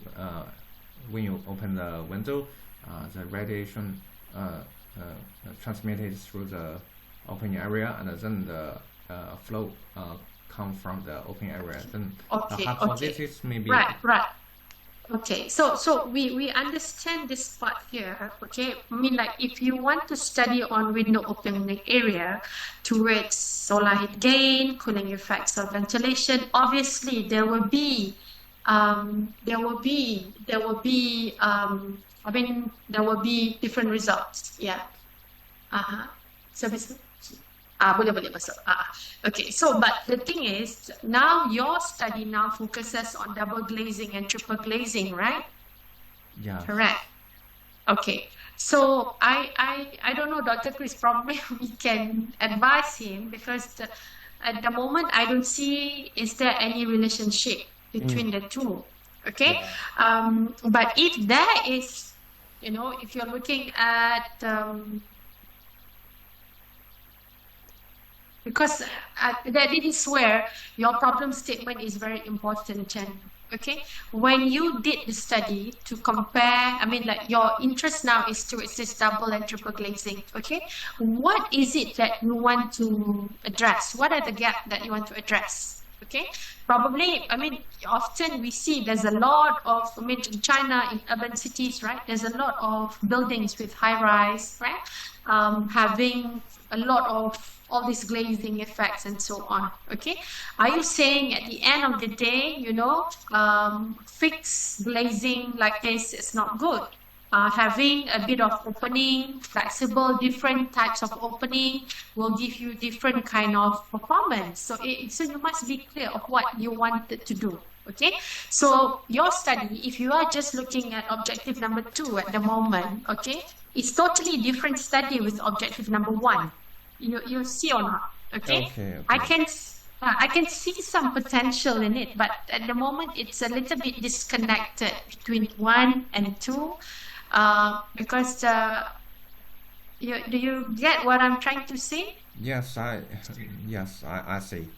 when you open the window, the radiation transmitted through the opening area, and then the flow come from the open area. Then the Okay. hypothesis may be Right. Okay, so we understand this part here. Okay, I mean, like, if you want to study on window opening area towards solar heat gain, cooling effects of ventilation, obviously there will be different results. Yeah. So boleh masuk. Okay, so but the thing is, now your study now focuses on double glazing and triple glazing, right? yeah. Correct. Okay, so I don't know, Dr. Chris, probably we can advise him because at the moment I don't see is there any relationship between the two. Okay, but if there is, if you're looking at because that is where your problem statement is very important, Chen. Okay, when you did the study to compare, I mean, like, your interest now is towards this double and triple glazing. Okay, what is it that you want to address? What are the gaps that you want to address? Okay, probably, I mean, often we see there's a lot of, I mean, in China, in urban cities, right? There's a lot of buildings with high rise, right? Having a lot of all these glazing effects and so on. Okay, are you saying at the end of the day, fixed glazing like this is not good? Having a bit of opening, flexible, different types of opening will give you different kind of performance. So you must be clear of what you wanted to do. Okay, so your study, if you are just looking at objective number 2 at the moment, okay, it's totally different study with objective number 1. You see or not? Okay. I can see some potential in it, but at the moment it's a little bit disconnected between 1 and 2, because do you get what I'm trying to say? Yes, I see.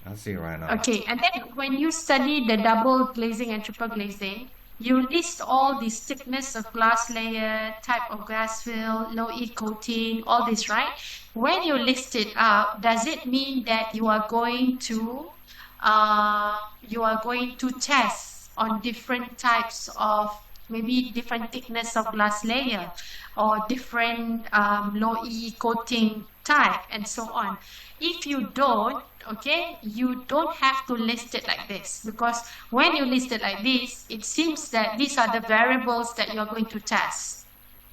I see right now. Okay, and then when you study the double glazing and triple glazing, you list all the thickness of glass layer, type of glass fill, low E coating, all this, right? When you list it out, does it mean that you are going to test on different types of, maybe different thickness of glass layer or different low E coating type and so on? If you don't, okay, you don't have to list it like this, because when you list it like this, it seems that these are the variables that you're going to test.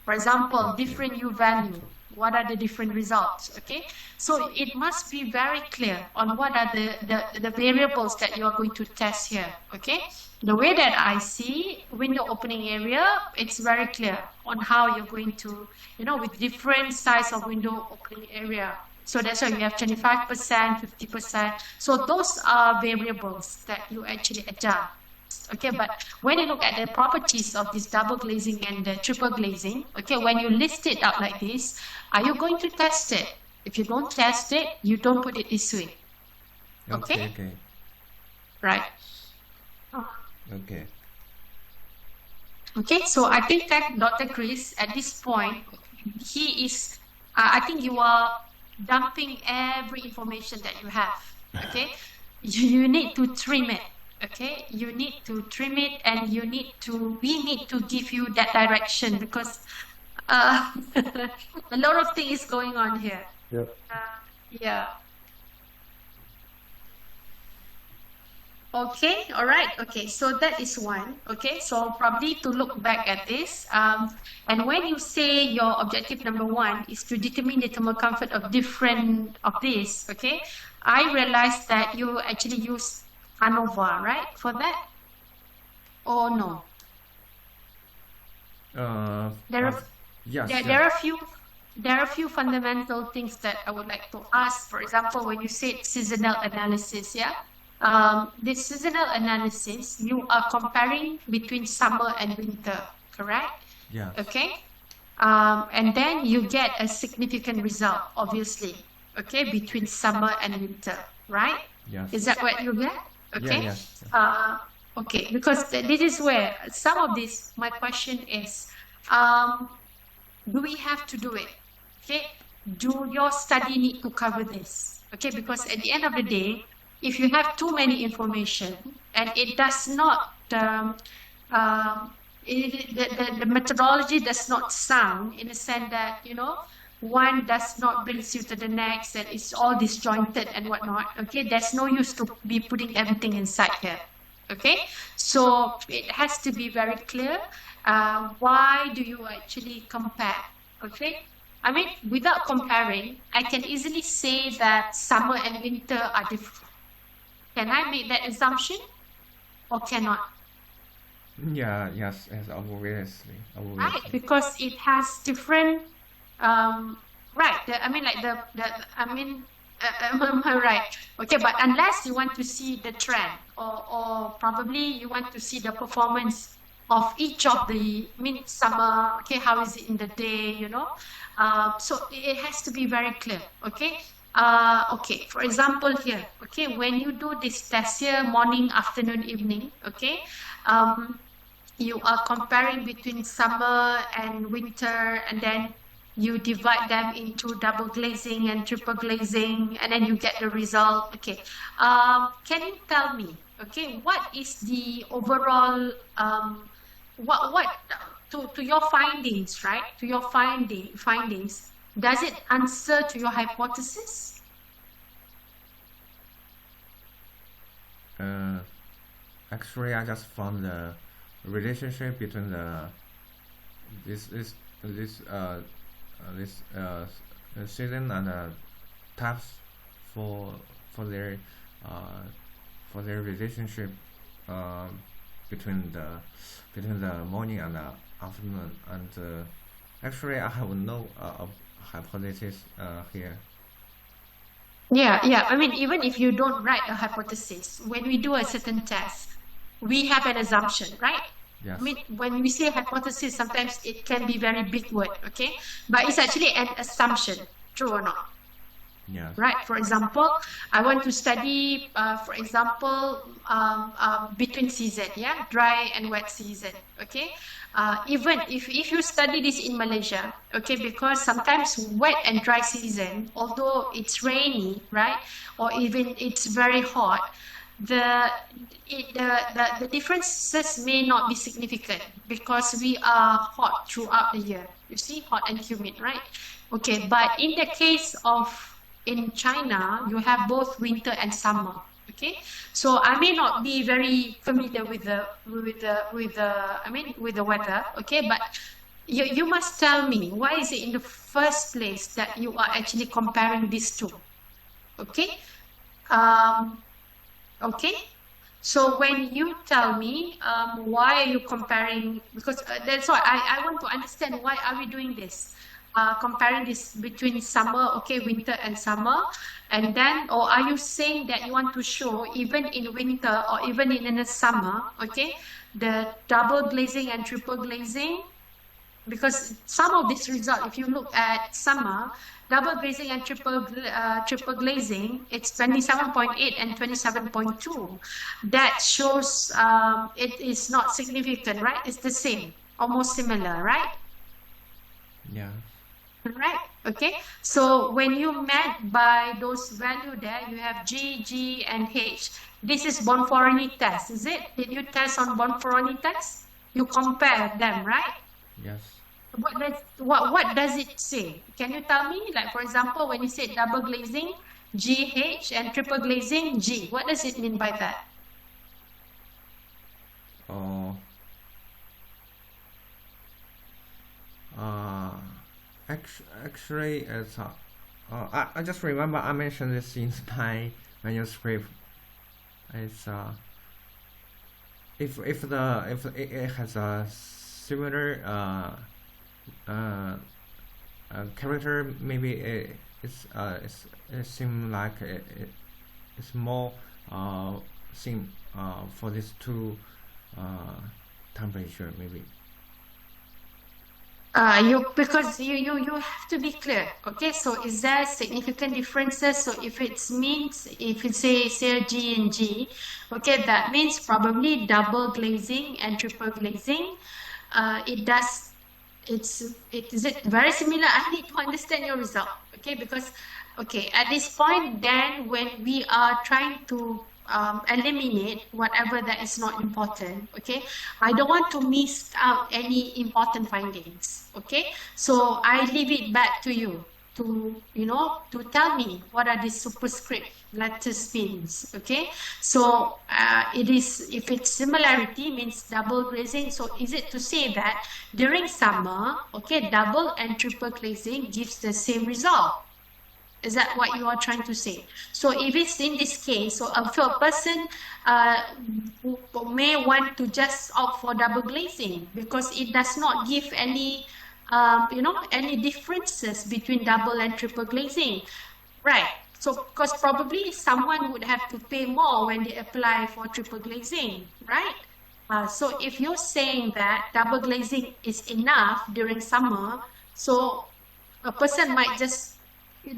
For example, different U value, what are the different results? Okay, so it must be very clear on what are the variables that you are going to test here. Okay, the way that I see window opening area, it's very clear on how you're going to, with different size of window opening area. So that's why you have 25%, 50%. So those are variables that you actually adjust. Okay, but when you look at the properties of this double glazing and the triple glazing, okay, when you list it out like this, are you going to test it? If you don't test it, you don't put it this way. Okay? Okay. Right. Okay. Okay, so I think that Dr. Chris, at this point, he is, I think you are dumping every information that you have. Okay, you need to trim it. Okay, you need to trim it, and we need to give you that direction, because a lot of things going on here. Yep. Yeah. Okay, all right. Okay, so that is one. Okay, so probably to look back at this, and when you say your objective number one is to determine the thermal comfort of different of this, okay, I realized that you actually use ANOVA, right, for that? Or no? There are Yes. there are a few fundamental things that I would like to ask. For example, when you said seasonal analysis, yeah. This seasonal analysis, you are comparing between summer and winter, correct? Yeah. Okay. And then you get a significant result, obviously, okay, between summer and winter, right? Yes. Is that what you get? Okay. Yes. Okay, because this is where some of this, my question is, do we have to do it? Okay. Do your study need to cover this? Okay, because at the end of the day, if you have too many information and it does not, the methodology does not sound in the sense that, one does not bring you to the next, and it's all disjointed and whatnot. Okay, there's no use to be putting everything inside here. Okay, so it has to be very clear. Why do you actually compare? Okay, I mean, without comparing, I can easily say that summer and winter are different. Can I make that assumption, or cannot? Yes, obviously. Right, because it has different, right, am I right? Okay, but unless you want to see the trend, or probably you want to see the performance of each of the summer, okay, how is it in the day, so it has to be very clear, okay? Okay, for example here, okay, when you do this test here, morning, afternoon, evening, okay, you are comparing between summer and winter, and then you divide them into double glazing and triple glazing, and then you get the result. Okay, can you tell me, okay, what is the overall, to your findings, right? To your findings, does it answer to your hypothesis? Actually, I just found the relationship between this season and types for their relationship between the morning and the afternoon, and actually I have no hypothesis here. Yeah. I mean, even if you don't write a hypothesis, when we do a certain test, we have an assumption, right? Yes. I mean, when we say hypothesis, sometimes it can be very big word, okay? But it's actually an assumption, true or not? Yes. Right. For example, I want to study, for example, between season, yeah, dry and wet season. Okay. Even if you study this in Malaysia, okay, because sometimes wet and dry season, although it's rainy, right, or even it's very hot, the differences may not be significant because we are hot throughout the year. You see, hot and humid, right? Okay, but in the case of in China, you have both winter and summer. Okay, so I may not be very familiar with the weather. Okay, but you must tell me, why is it in the first place that you are actually comparing these two? Okay, okay. So when you tell me, why are you comparing? Because that's why I want to understand why are we doing this? Comparing this between summer, okay, winter and summer, and then, or are you saying that you want to show even in winter or even in the summer, okay, the double glazing and triple glazing? Because some of this result, if you look at summer, double glazing and triple glazing, it's 27.8 and 27.2. That shows it is not significant, right? It's the same, almost similar, right? Yeah. Right. Okay. So when you met by those value there, you have G, G, and H. This is Bonferroni test, is it? Did you test on Bonferroni test? You compare them, right? Yes. What does it say? Can you tell me? Like, for example, when you say double glazing, GH, and triple glazing, G. What does it mean by that? Oh. Actually, it's I just remember I mentioned this in my manuscript. It's if it has a similar character, maybe it seems like it's more same for these two temperature maybe. Because you have to be clear, okay? So is there significant differences? So if it means, if it say G and G, okay, that means probably double glazing and triple glazing. Is it very similar? I need to understand your result, okay? Because, okay, at this point, then when we are trying to eliminate whatever that is not important, okay, I don't want to miss out any important findings, okay? So I leave it back to you to, to tell me what are the superscript letter spins, okay? So it is, if it's similarity means double glazing, so is it to say that during summer, okay, double and triple glazing gives the same result? Is that what you are trying to say? So if it's in this case, so if a person who may want to just opt for double glazing because it does not give any, any differences between double and triple glazing, right? So because probably someone would have to pay more when they apply for triple glazing, right? So if you're saying that double glazing is enough during summer, so a person might just,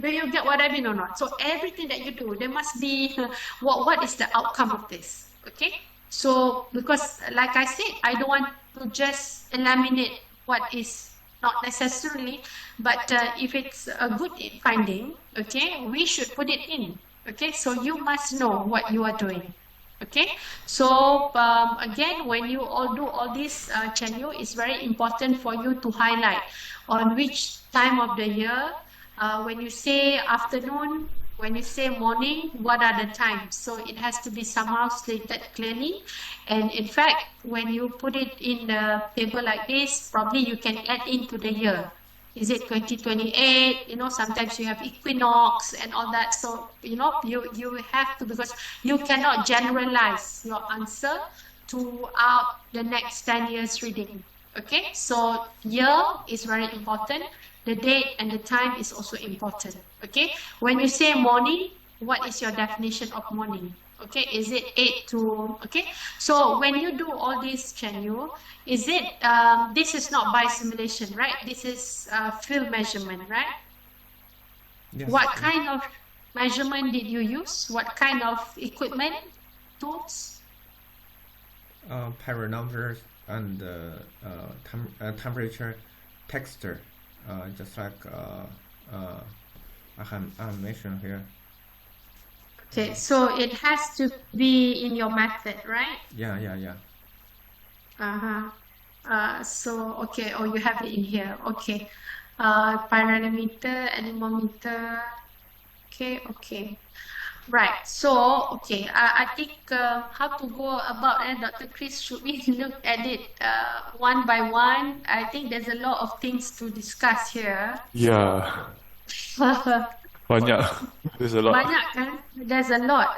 do you get what I mean or not? So everything that you do, there must be what is the outcome of this, okay? So because like I said, I don't want to just eliminate what is not necessarily, but if it's a good finding, okay, we should put it in, okay? So you must know what you are doing. Okay, so again, when you all do all this, Chen Yu, it's very important for you to highlight on which time of the year. When you say afternoon, when you say morning, what are the times? So it has to be somehow stated clearly. And in fact, when you put it in the table like this, probably you can add into the year. Is it 2028? Sometimes you have equinox and all that. So, you have to, because you cannot generalize your answer throughout the next 10 years reading. Okay, so year is very important. The date and the time is also important. Okay, when you say morning, what is your definition of morning? Okay, is it 8 to, okay? So when you do all this, Chen Yu, is it, this is not by simulation, right? This is field measurement, right? Yes. What kind of measurement did you use? What kind of equipment, tools? Pyranometers and temperature texture, just like I have mentioned here. Okay, so it has to be in your method, right? Yeah. So, okay, oh, you have it in here. Okay. Pyranometer, anemometer. Okay. Right. So, okay. I think how to go about it, Dr. Chris, should we look at it one by one? I think there's a lot of things to discuss here. Yeah, banyak. There's a lot. Banyak kan? There's a lot.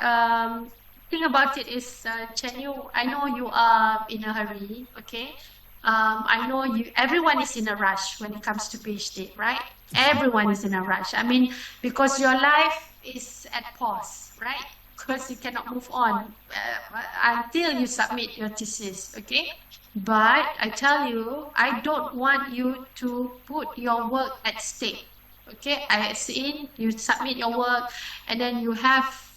thing about it is, Chen Yu, I know you are in a hurry, okay? I know everyone is in a rush when it comes to PhD, right? Everyone is in a rush. I mean, because your life is at pause, right? Because you cannot move on until you submit your thesis, okay? But I tell you, I don't want you to put your work at stake. Okay, as in you submit your work and then you have,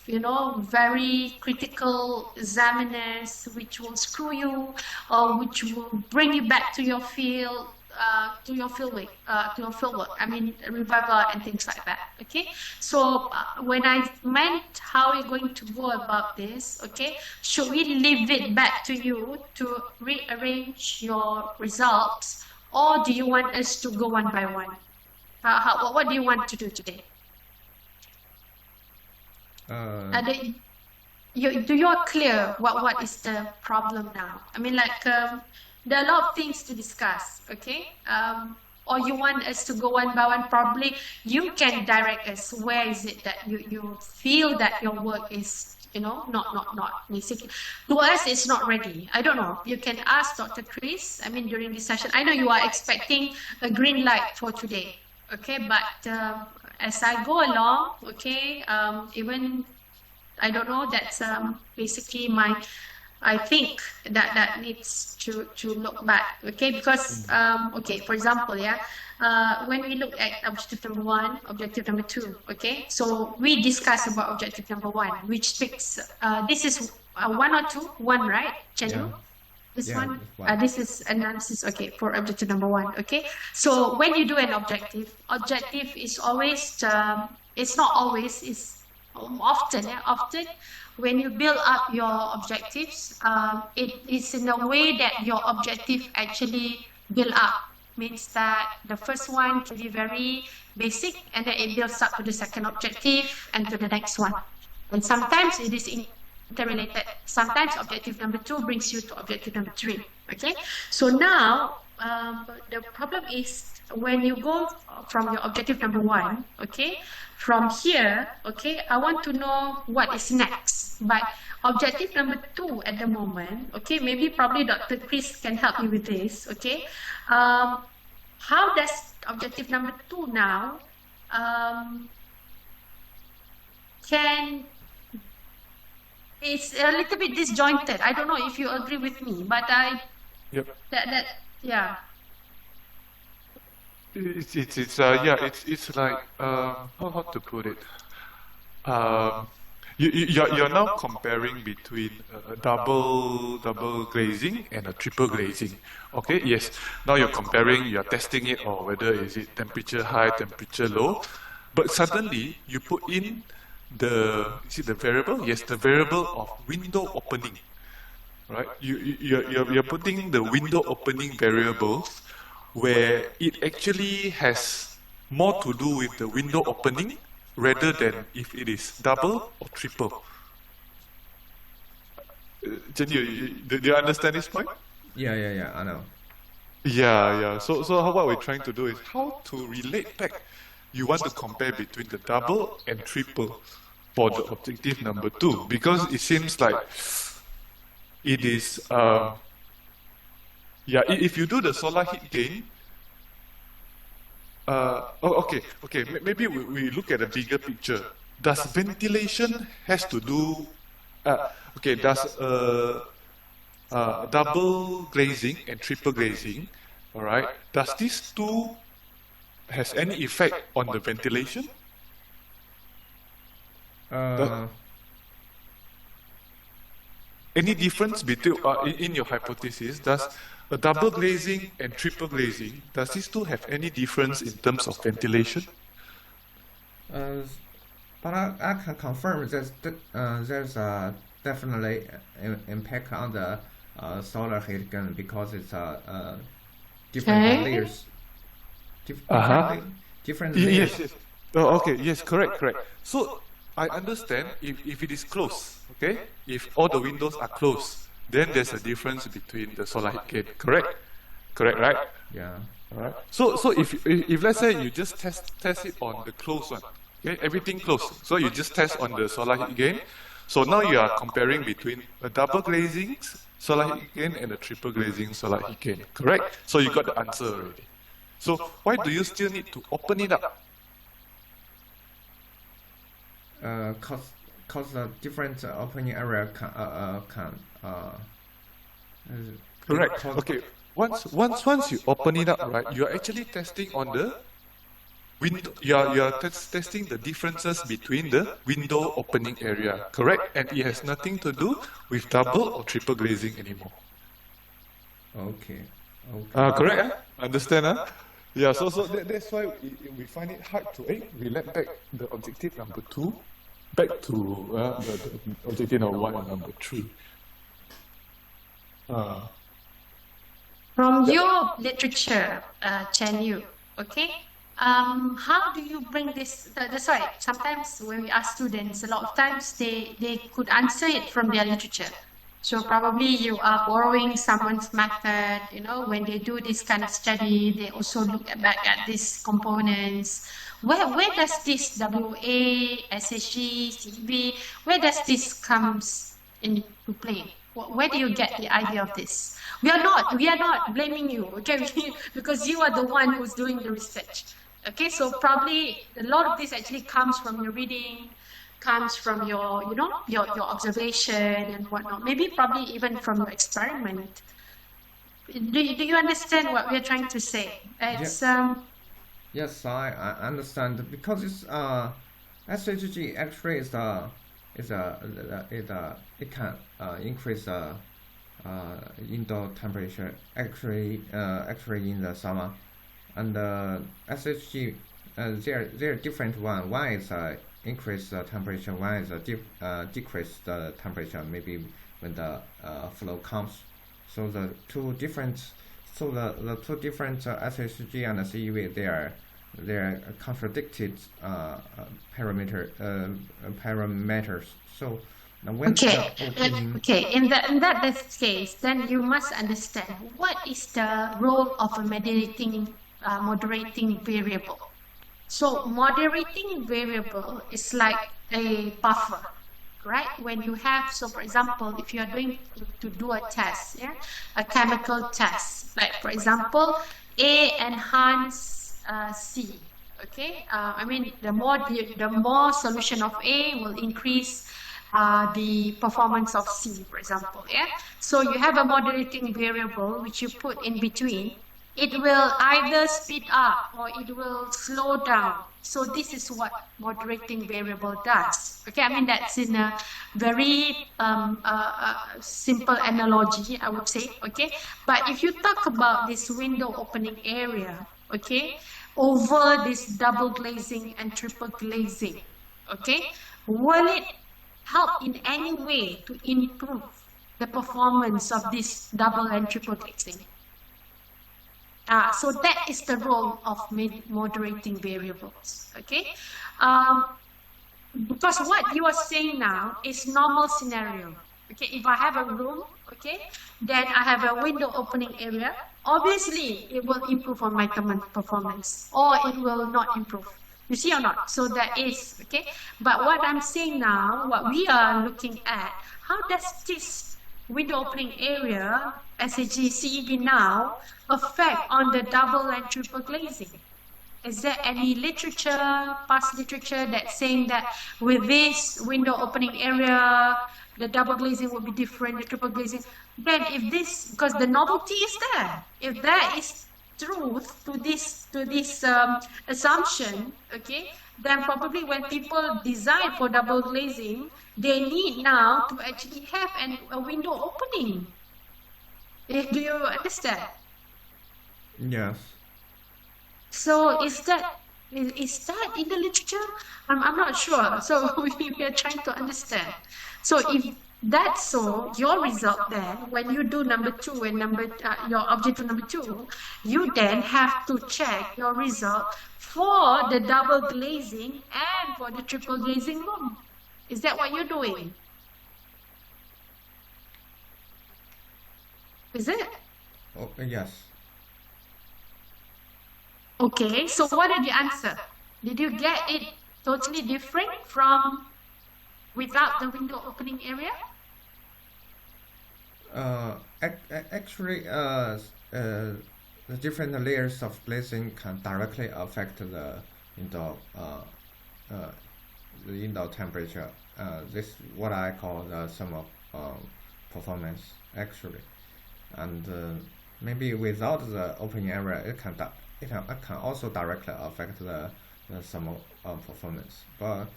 very critical examiners which will screw you or which will bring you back to your field, to your fieldwork, I mean, revival and things like that. Okay, so when I meant how you're going to go about this, okay, should we leave it back to you to rearrange your results, or do you want us to go one by one? What do you want to do today? Do you are clear what is the problem now? I mean, like, there are a lot of things to discuss, okay? Or you want us to go one by one? Probably you can direct us. Where is it that you feel that your work is, not basically. To us, it's not ready. I don't know. You can ask Dr. Chris, I mean, during this session. I know you are expecting a green light for today. Okay, but as I go along, okay, even, I don't know, that's basically I think that needs to look back, okay, because, okay, for example, when we look at objective number 1, objective number 2, okay, so we discuss about objective number 1, which speaks, this is 1 or 2, 1, right, Channel? Yeah. This one, this is analysis, okay, for objective number 1, okay? So when you do an objective is always, it's not always, it's often, often when you build up your objectives, it is in a way that your objective actually build up. Means that the first one can be very basic and then it builds up to the second objective and to the next one. And sometimes it is interrelated. Sometimes objective number 2 brings you to objective number 3. Okay, so now the problem is when you go from your objective number 1, okay, from here, okay, I want to know what is next. But objective number 2 at the moment, okay, maybe probably Dr. Chris can help me with this, okay. How does objective number 2 now it's a little bit disjointed. I don't know if you agree with me, but yeah. It's like how to put it. You're now comparing between double glazing and a triple glazing. Okay, yes. Now you're comparing, you're testing it, or whether is it temperature high, temperature low. But suddenly you put in the variable? Yes, the variable of window opening. Right? You're putting the window opening variables where it actually has more to do with the window opening rather than if it is double or triple. Chen, do you understand this point? Yeah, I know. Yeah. So what we're trying to do is how to relate back. You want to compare between the double and triple for the objective number 2, because it seems like it is if you do the solar heat gain, maybe we look at a bigger picture. Does ventilation has to do does double glazing and triple glazing, all right, does these two has any effect on the ventilation? Any difference between in your hypothesis? Does a double glazing and triple glazing, does these two have any difference in terms of ventilation? But I can confirm that there's definitely impact on the solar heat gun because it's different layers. Different layers. Yes. Oh, okay. Yes. Correct. So I understand if it is closed. Okay. If all the windows are closed, then there's a difference between the solar heat gain. Correct, right? Yeah. All right. So if let's say you just test it on the closed one, okay, everything closed. So you just test on the solar heat gain. So now you are comparing between a double glazing solar heat gain and a triple glazing solar heat gain, correct? So you got the answer already. So why do you still need to open it up? Cause the different opening area can Correct. cause- Okay. Once you open it up, right, you are actually testing on the window. You are testing the differences between the window opening area, correct? And it has nothing to do with double or triple glazing anymore. Okay. Correct? Understand? Yeah. So that's why we find it hard to relate back the objective number 2 back to the objective number 1 and number 3. From your literature, Chen Yu, okay? How do you bring this? That's why sometimes when we ask students, a lot of times they could answer it from their literature. So probably you are borrowing someone's method, you know, when they do this kind of study, they also look back at these components. Where does this WA, SHG, CEV, where does this comes into play? Where do you get the idea of this? We are not blaming you, okay? Because you are the one who's doing the research. Okay, so probably a lot of this actually comes from your reading, comes from your, you know, your observation and whatnot. Maybe probably even from your experiment. Do you understand what we're trying to say? It's Yes, I understand because it's SHG actually it can increase indoor temperature actually in the summer, and SHG there are different one. One is increase the temperature, one is decrease the temperature. Maybe when the flow comes, so the two different SHG and CEV they are contradicted parameters. So when okay. the opening, Okay. In that case, then you must understand what is the role of a moderating variable. So moderating variable is like a buffer, right? When you have, so for example, if you are going to do a test, yeah, a chemical test, like for example, A enhance C, okay? I mean, the more solution of A will increase the performance of C, for example, yeah? So you have a moderating variable which you put in between. It will either speed up or it will slow down. So this is what moderating variable does. Okay, I mean that's in a very simple analogy, I would say. Okay, but if you talk about this window opening area, okay, over this double glazing and triple glazing, okay, will it help in any way to improve the performance of this double and triple glazing? So that is the role of moderating variables, okay? Because what you are saying now is normal scenario, okay? If I have a room, okay, then I have a window opening area, obviously it will improve on my performance, or it will not improve. You see or not? So that is, okay? But what I'm saying now, what we are looking at, how does this window opening area, SHG, CEV now, affect on the double and triple glazing? Is there any literature, past literature that's saying that with this window opening area, the double glazing will be different, the triple glazing? Then if this, because the novelty is there, if there is truth to this assumption, okay, then probably when people design for double glazing, they need now to actually have a window opening. Do you understand? yes. So is that in the literature? I'm not sure. So we are trying to understand. So if that's so, your result then, when you do number 2 and your objective number 2, you then have to check your result for the double glazing and for the triple glazing room. Is that what you're doing? Is it? Oh, yes. Okay, so what did you answer? Did you get it totally different from without the window opening area? Actually, the different layers of glazing can directly affect the indoor uh, the indoor temperature. This is what I call the thermal performance actually, and maybe without the opening area, it can also directly affect the thermal performance. But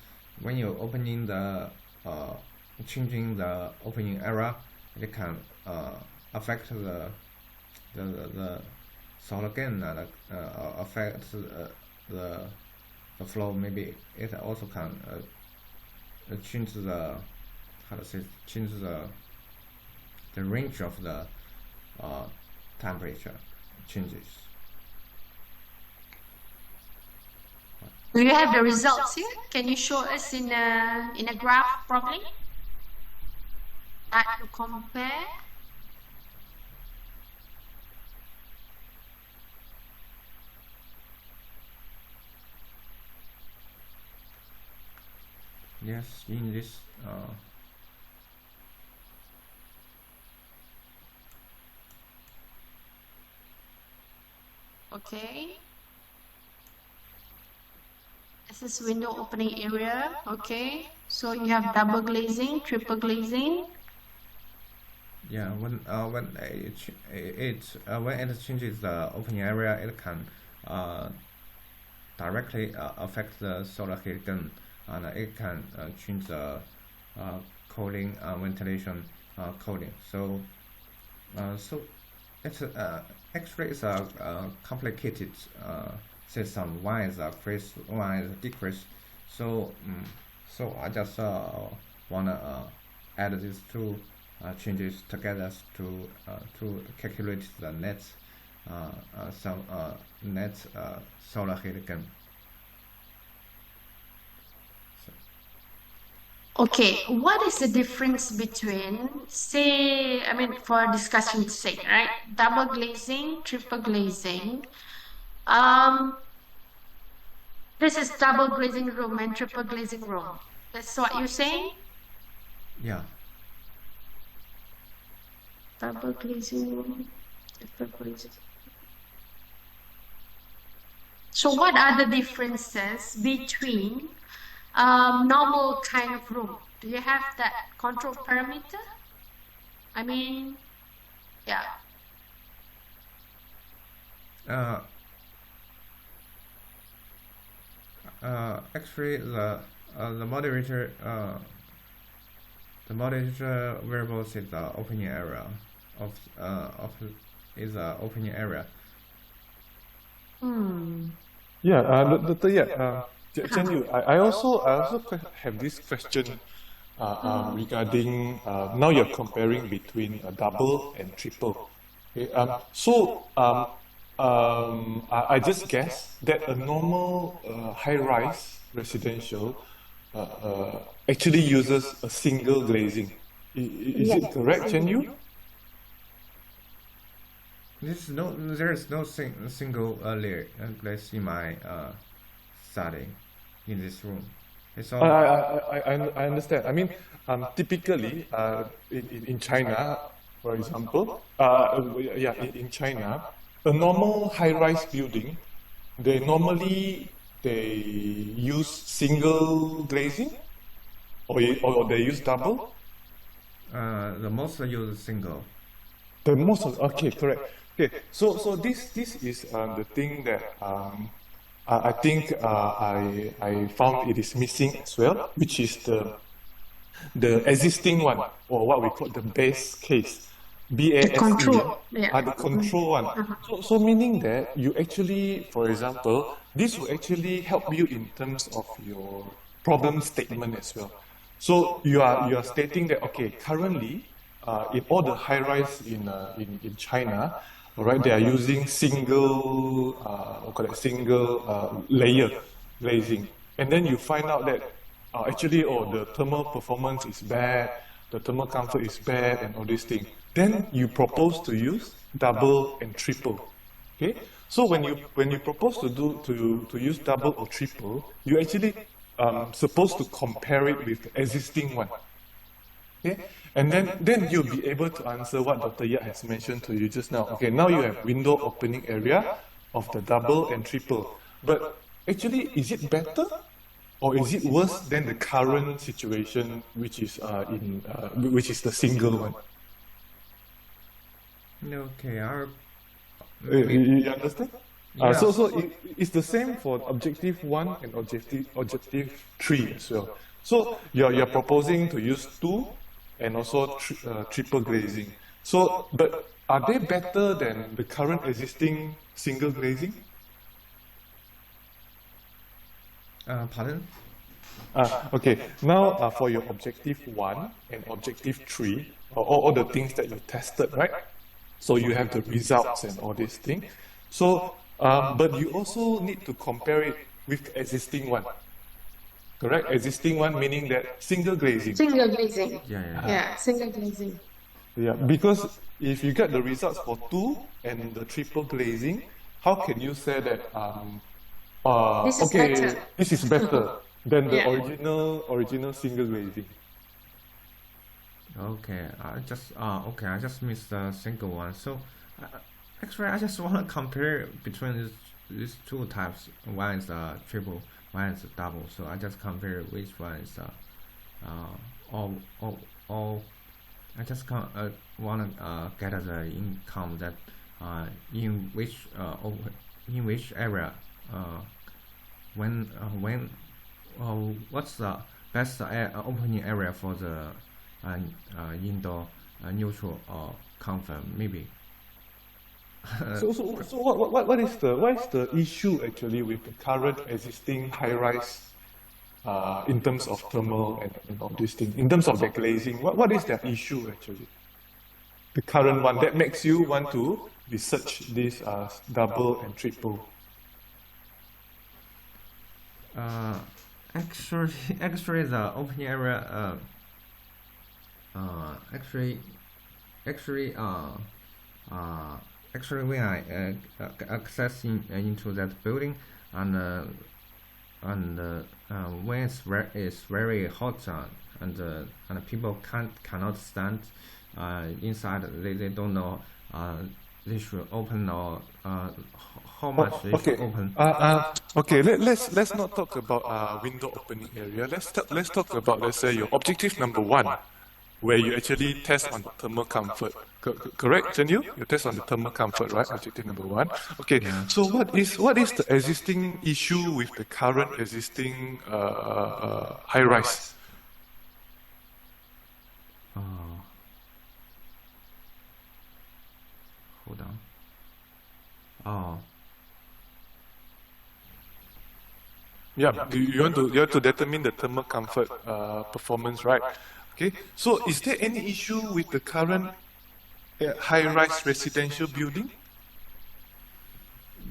when you're opening uh, changing the opening area, it can affect the solar gain and affect the flow. Maybe it also can change the how to say change the range of the temperature changes. Do you have the results here? Can you show us in a graph, probably? That to compare. Yes, in this Okay. This is window opening area. Okay. So you have double glazing, triple glazing. yeah, when when it changes the opening area, it can directly affect the solar heat gain, and it can change the cooling ventilation cooling. So it's actually it's a complicated system. One is a increase, one is a decrease. So so I just wanna add these two changes together to calculate the net net solar heat gain. Okay, what is the difference between, say, I mean, for discussion's sake, right? Double glazing, triple glazing. This is double glazing room and triple glazing room. That's what you're saying? Yeah. Double glazing room, triple glazing. So what are the differences between normal kind of room? Do you have that control parameter? I mean, yeah. Actually, the moderator variables is the opening area of is the opening area. Yeah, Chen Yu, I also have this question regarding now you're comparing between a double and triple. Okay, I just guess that a normal high-rise residential actually uses a single glazing. Is it correct, Chen Yu? There is no single layer glaze in my study in this room. It's all. I understand. I mean, typically, in China, for example, in China, a normal high-rise building, they use single glazing, or they use double. The most use single. Okay, correct. Okay, so this is the thing that I think I found it is missing as well, which is the existing one, or what we call the base case, BASE, control, yeah. The control one. So meaning that you actually, for example, this will actually help you in terms of your problem statement as well. So you are stating that, okay, currently in all the high-rise in China, all right, they are using single layer glazing, and then you find out that actually, the thermal performance is bad, the thermal comfort is bad, and all these things. Then you propose to use double and triple. Okay, so when you propose to use double or triple, you actually supposed to compare it with the existing one. Okay, and then you'll be able to answer what Dr. Yap has mentioned to you just now. Okay, now you have window opening area of the double and triple. But actually, is it better or is it worse than the current situation, which is which is the single one? Okay, You understand? Yeah. It's the same for objective 1 and objective 3 as well. So you're proposing to use 2 and also triple glazing. So, but are they better than the current existing single glazing? Pardon? Okay, now for your objective 1 and objective 3, all the things that you tested, right? So you have the results and all these things. So, but you also need to compare it with the existing one. Correct? Existing one meaning that single glazing. Single glazing. Yeah. Single glazing. Yeah, because if you get the results for 2 and the triple glazing, how can you say that This is better. this is better than the Yeah. original single glazing? Okay, I just missed the single one. So, actually, I just want to compare between these two types. One is triple, one is double. So I just compare which one is all. I just want to get the income that in which area when what's the best opening area for the indoor neutral or comfort maybe. So what is the issue actually with the current existing high-rise in terms of thermal and all these things, in terms of the glazing? What is their issue actually? The current one that makes you want to research this double and triple. Actually the opening area actually when I accessing into that building and when it's very hot and people cannot stand inside, they don't know they should open or how much they should open. Okay. Let's not talk about window opening area. Let's talk about, let's say, your objective number 1, where you actually test on the thermal comfort. Correct, Chen Yu? You test on the thermal comfort, right? Objective number 1. Okay. Yeah. So what is the existing issue with the current existing high rise? Hold on. Yeah, you have to determine the thermal comfort performance, right? Okay. So is there any issue with the current high-rise residential building?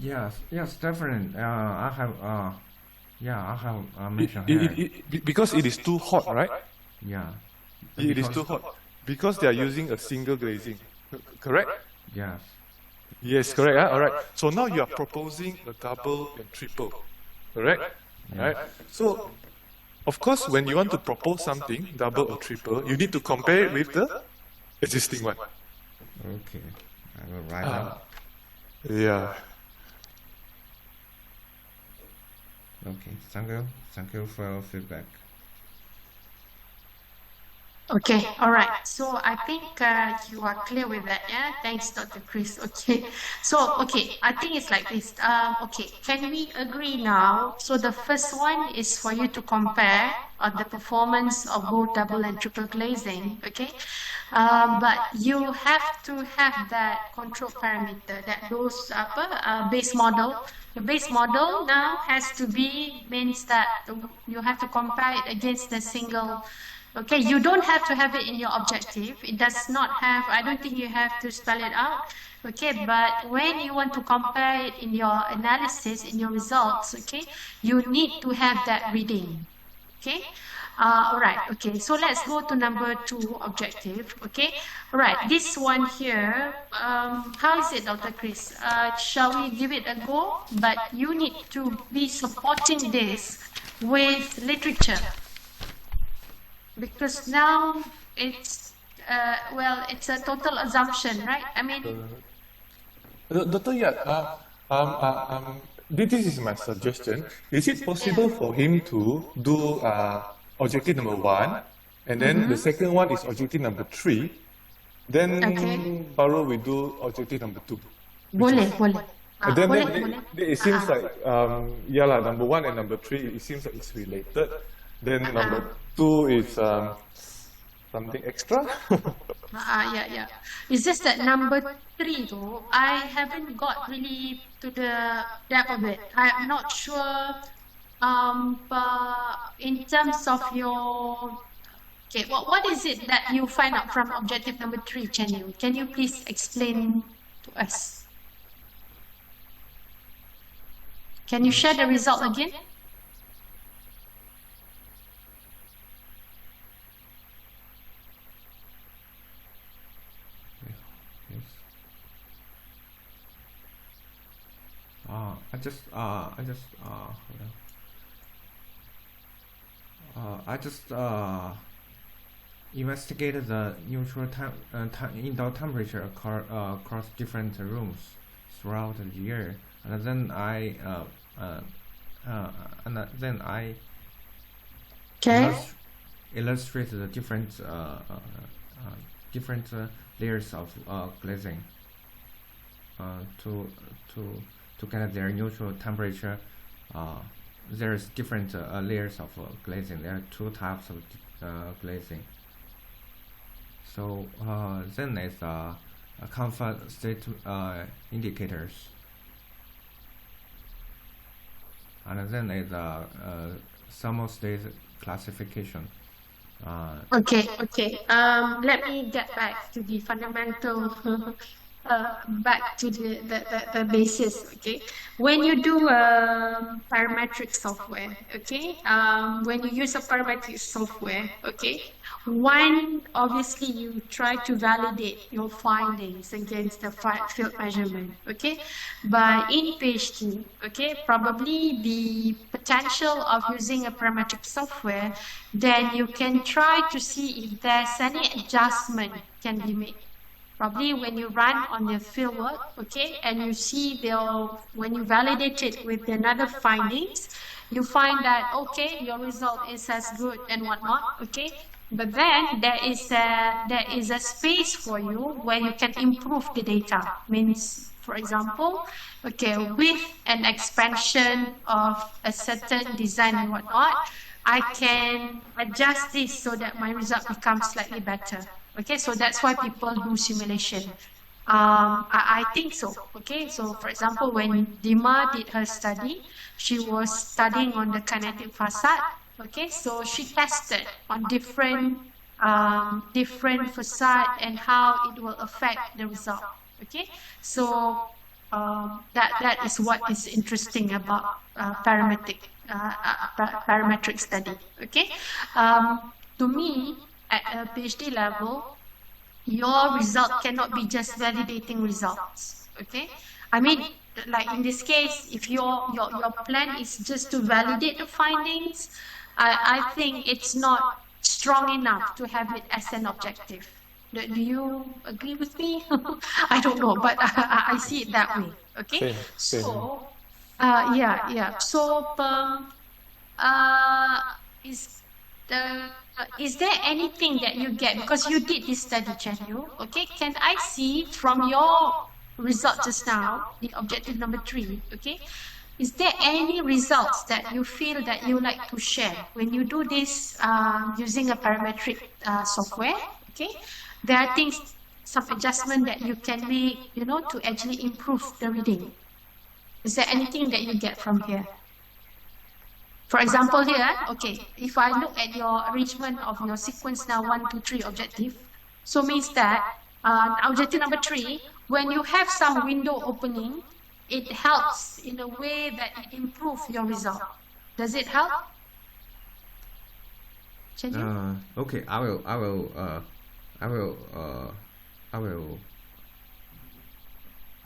Yes, definitely. I have mentioned here. Because it is too hot, right? Yeah. It is too hot. Because they are using a single glazing. Correct? Yes. Yes, correct. All right. So now you are proposing a double and triple. Correct? Yeah. Right? So, of course, when you want to propose something, double or triple, you need to compare it with the existing one. Okay. I will write down. Yeah. Okay. Thank you for your feedback. Okay, all right. So I think you are clear with that, yeah? Thanks, Dr. Chris. Okay. So, okay, I think it's like this. Okay, can we agree now? So the first one is for you to compare the performance of both double and triple glazing, okay? But you have to have that control parameter, that those base model. The base model now has to be, means that you have to compare it against the single. Okay, you don't have to have it in your objective. It does not have, I don't think you have to spell it out. Okay, but when you want to compare it in your analysis, in your results, okay, you need to have that reading. Okay, all right, okay, so let's go to number 2 objective. Okay, all right, this one here, how is it, Dr. Chris? Shall we give it a go? But you need to be supporting this with literature, because now it's it's a total assumption, right? I mean, Dr. Yat, this is my suggestion. Is it possible for him to do objective number 1, and then the second one is objective number 3, then okay, baru we do objective number 2? boleh, boleh. Then Boleh. it seems like yeah lah, number 1 and number 3 it seems like it's related. Then number 2 is something extra. Yeah. It's just that number 3 though, I haven't got really to the depth of it. I'm not sure but in terms of your okay, what is it that you find out from objective number 3, Chen Yu? Can you please explain to us? Can you share the result again? Yes. I just investigated the neutral indoor temperature across different rooms throughout the year, and then I Okay. illustrated the different layers of glazing to get their neutral temperature. There's different layers of glazing. There are 2 types of glazing. So then is comfort state indicators, and then is thermal state classification. Okay. Let me get back to the fundamental, back to the basis. Okay, when you do parametric software, okay, when you use a parametric software, okay, one, obviously you try to validate your findings against the field measurement, okay, but in PhD, okay, probably the potential of using a parametric software, then you can try to see if there's any adjustment can be made. Probably when you run on the field work, okay, and you see when you validate it with another findings, you find that, okay, your result is as good and whatnot, okay, but then there is a space for you where you can improve the data. Means, for example, okay, with an expansion of a certain design and whatnot, I can adjust this so that my result becomes slightly better. Okay, so that's why people do simulation. I think so. Okay, so for example, when Dima did her study, she was studying on the kinetic facade. Okay, so she tested on different facade and how it will affect the result. Okay, so that is what is interesting about parametric study. Okay, to me, at a PhD level, your result cannot be just validating results. Okay, I mean, like in this case, if your plan is just to validate the findings, I think it's not strong enough to have it as an objective. Do you agree with me? I don't know, but I see it that way. Okay, Same. so yeah. So is there anything that you get, because you did this study, Chen Yu? Okay, can I see from your result just now, the objective number 3? Okay, is there any results that you feel that you like to share when you do this using a parametric software? Okay, there are things, some adjustment that you can make, to actually improve the reading. Is there anything that you get from here? For example, here, okay, if I look at your arrangement of your sequence now, 1, 2, 3 objective, so means that objective number 3, when you have some window opening, it helps in a way that it improves your result. Does it help? Okay, I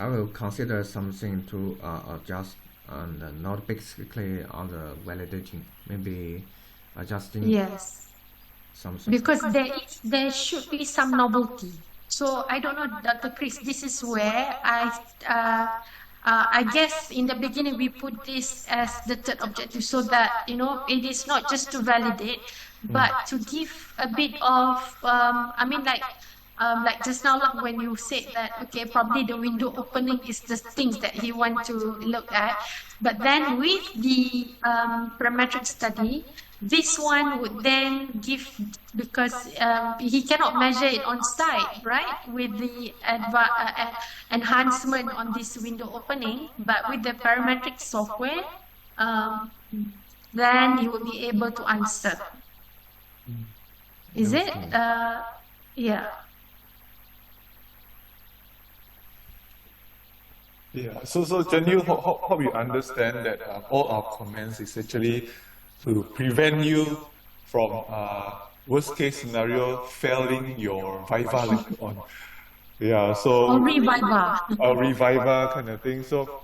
will consider something to adjust and not basically on the validating, maybe adjusting Yes. something. Because there should be some novelty. So I don't know, Dr. Chris, this is where I guess in the beginning we put this as the third objective so that it is not just to validate, but to give a bit of I mean like just now like when you said that okay, probably the window opening is the things that he want to look at, but then with the parametric study, this one would then give, because he cannot measure it on site, right? With the enhancement on this window opening, but with the parametric software, then he will be able to answer. Is it? Yeah. Yeah. So Chen Yu, hope you understand that all our comments is actually to prevent you from worst case scenario failing your Viva later on. Yeah. So Or Reviva. a reviver kind of thing. So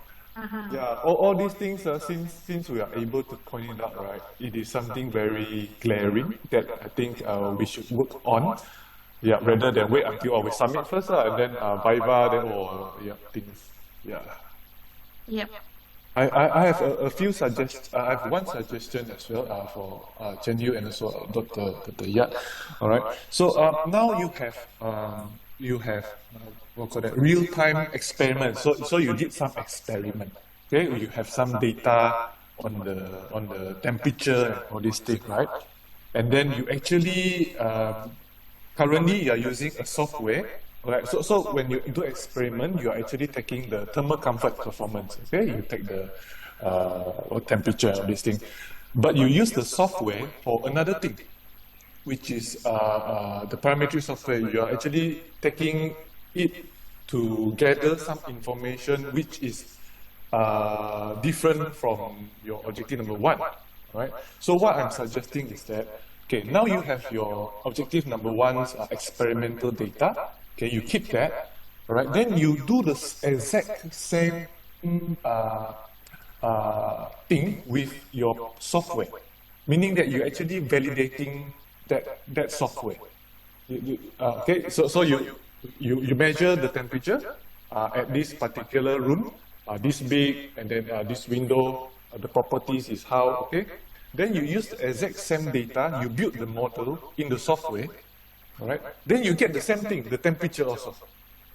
yeah, all these things since we are able to point it out, right? It is something very glaring that I think we should work on. Yeah, rather than wait until we submit first, and then Viva, then things. Yeah. Yep. I have a few suggestions. I have one suggestion as well for Chen Yu and also Dr. Yat. All right. So now you have what call that, real-time experiment. So you did some experiment. Okay, you have some data on the temperature and all these things, right? And then you actually currently you are using a software. Right, so when you do experiment, you are actually taking the thermal comfort performance. Okay, you take the temperature of this thing, but you use the software for another thing, which is the parametric software. You are actually taking it to gather some information which is different from your objective number one. Right. So what I'm suggesting is that okay, now you have your objective number one's experimental data. Okay, you keep that, all right? Then you do the exact same thing with your software, meaning that you're actually validating that software. Okay, so you measure the temperature at this particular room, this big, and then this window, the properties is how, okay? Then you use the exact same data, you build the model in the software, all right? Then you get the same thing, the temperature also.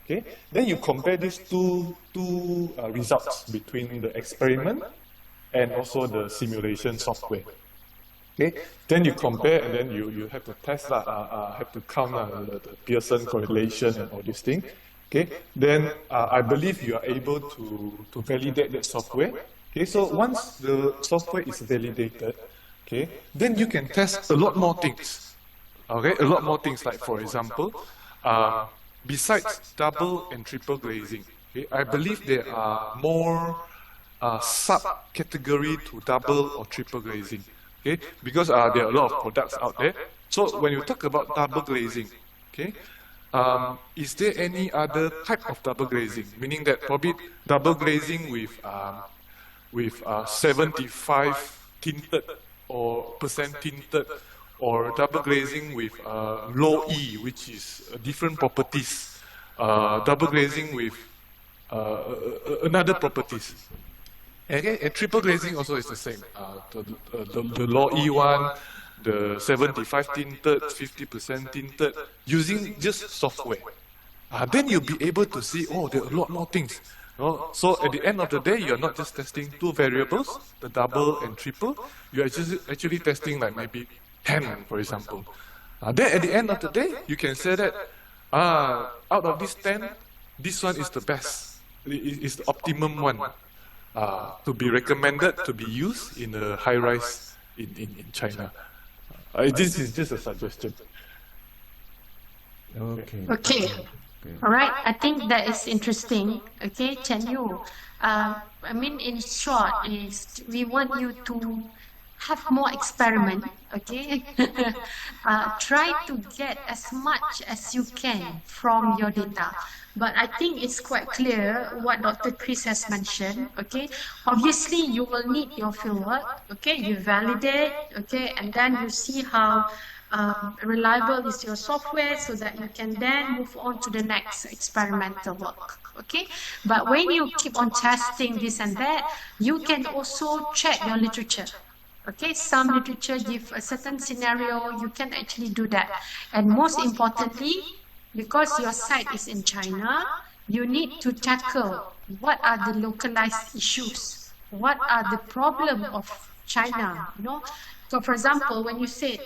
Okay? Then you compare these two results between the experiment and also the simulation software. Okay? Then you compare and then you have to test, have to count the Pearson correlation and all these things. Okay? Then I believe you are able to validate that software. Okay? So once the software is validated, okay, then you can test a lot more things. Okay, a lot more things, like for example, besides double and triple glazing, okay, I believe there are more sub-category to double or triple glazing, okay, because there are a lot of products out there. So when you talk about double glazing, okay, is there any other type of double glazing? Meaning that probably double glazing with 75 tinted or percent tinted, or double glazing with low E, which is different properties, double glazing with another properties. Okay, and triple glazing also is the same. The low E one, the 75 tinted, 50% tinted, using just software. Then you'll be able to see, oh, there are a lot more things. So at the end of the day, you're not just testing two variables, the double and triple, you're actually testing like maybe 10, for example. Then at the end of the day, you can say that out of these 10, this one is the best, is the optimum one to be recommended to be used in a high-rise in China. This is just a suggestion. Okay. All right. I think that is interesting. Okay, Chen Yu. I mean, in short, is we want you to have more experiment, okay? Try to get as much as you can from your data. But I think it's quite clear what Dr. Chris has mentioned, okay? Obviously, you will need your fieldwork, okay? You validate, okay? And then you see how reliable is your software so that you can then move on to the next experimental work, okay? But when you keep on testing this and that, you can also check your literature. Okay, some literature give a certain scenario, you can actually do that. And most importantly, because your site is in China, you need to tackle what are the localized issues, what are the problem of China, you know. So for example, when you said,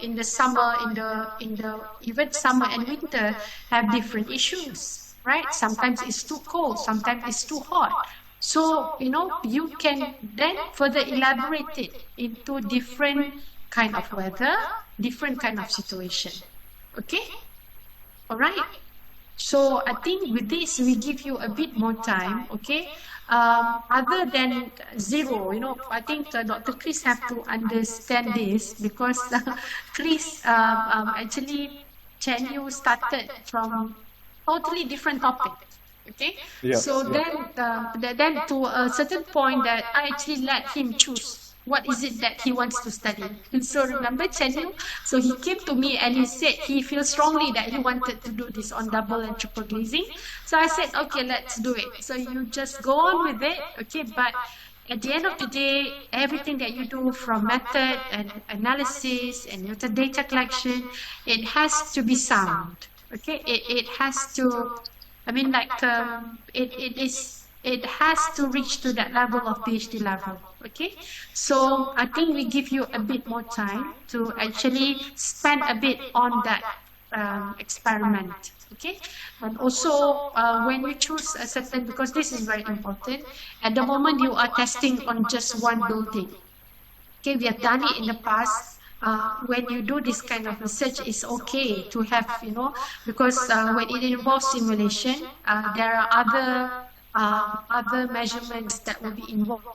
in the summer, in the even summer and winter have different issues, right? Sometimes it's too cold, sometimes it's too hot. So, you can then further elaborate it into different kind of weather, different kind of situation. Okay? All right. So I think with this, we give you a bit more time, okay? Other than zero, I think Dr. Chris have to understand this because Chris actually, Chen Yu started from totally different topic. Okay, Yeah, so yeah. then to a certain point that I actually let him choose what is it that he wants to study. And so remember Chenyu? So he came to me and he said he feels strongly that he wanted to do this on double and triple glazing. So I said, okay, let's do it. So you just go on with it, okay, but at the end of the day, everything that you do from method and analysis and metadata collection, it has to be sound. Okay, it has to, it has to reach to that level of PhD level. Okay, so I think we give you a bit more time to actually spend a bit on that experiment. Okay, and also when you choose a certain, because this is very important, at the moment you are testing on just one building. Okay, we have done it in the past. When you do this kind of research, it's okay to have, because when it involves simulation, there are other measurements that will be involved.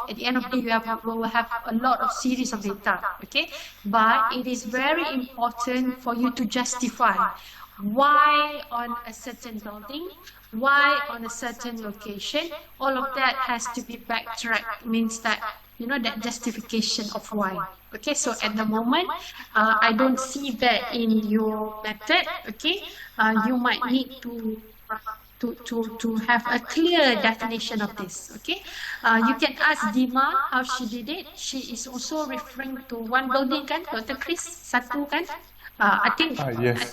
At the end of the day, we will have a lot of series of data, okay? But it is very important for you to justify why on a certain building, why on a certain location. All of that has to be backtracked, means that, that justification of why. Okay, so at the moment, I don't see that in your method, okay? You might need to have a clear definition of this, okay? You can ask Dima how she did it. She is also referring to one building, kan, Dr. Chris? Satu, kan? I think, Yes.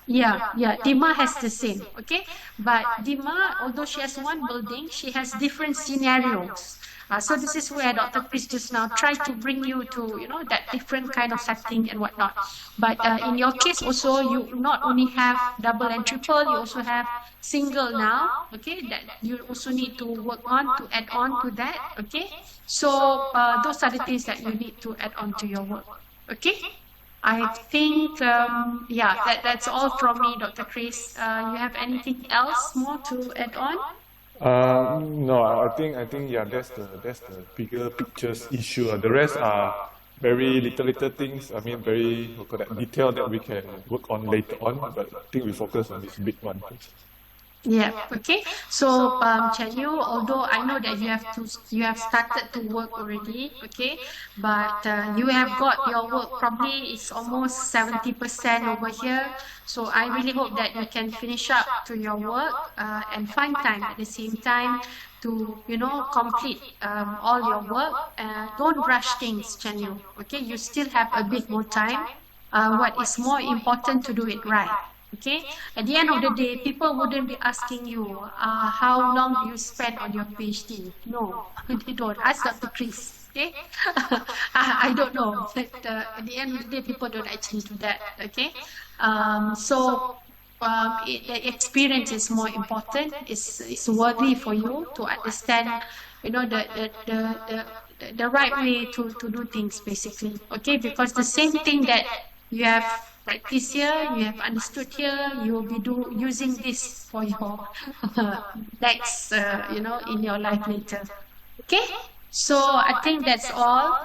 yeah, Dima has the same, okay? But Dima, although she has one building, she has different scenarios. So this is where Dr. Chris just now tried to bring you to, that different kind of setting and whatnot. But in your case also, you not only have double and triple, you also have single now, okay? That you also need to work on to add on to that, okay? So those are the things that you need to add on to your work, okay? I think, that's all from me, Dr. Chris. You have anything else more to add on? No, I think yeah, that's the bigger pictures issue. The rest are very little things. I mean, very detail that we can work on later on. But I think we focus on this big one first. Yeah. Okay. So, Chanyu, although I know that you have started to work already, okay, but you have got your work probably it's almost 70% over here. So I really hope that you can finish up to your work and find time at the same time to complete all your work. Don't rush things, Chanyu. Okay, you still have a bit more time. What is more important to do it right. Okay, at the end of the day, people wouldn't be asking you how long do you spend on your PhD. No, they don't. Ask Dr. Chris. Okay, I don't know, but at the end of the day, people don't actually do that. Okay, the experience is more important. It's worthy for you to understand, the right way to do things basically. Okay, because the same thing that you have practice here, you have understood here, you will be using this for your next, in your life later. Okay? So I think that's all.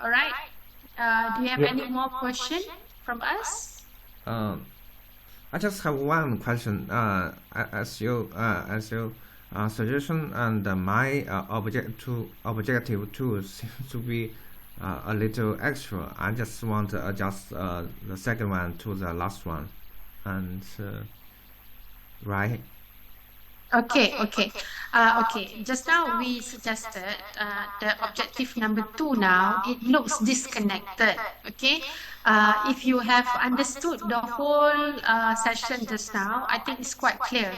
All right. Do you have Yep. any more question from us? Um, I just have one question. As your suggestion and my objective too seems to be a little extra. I just want to adjust the second one to the last one, and right. Okay, okay. Okay, just now we suggested the objective number 2 now, it looks disconnected, okay? If you have understood the whole session just now, I think it's quite clear.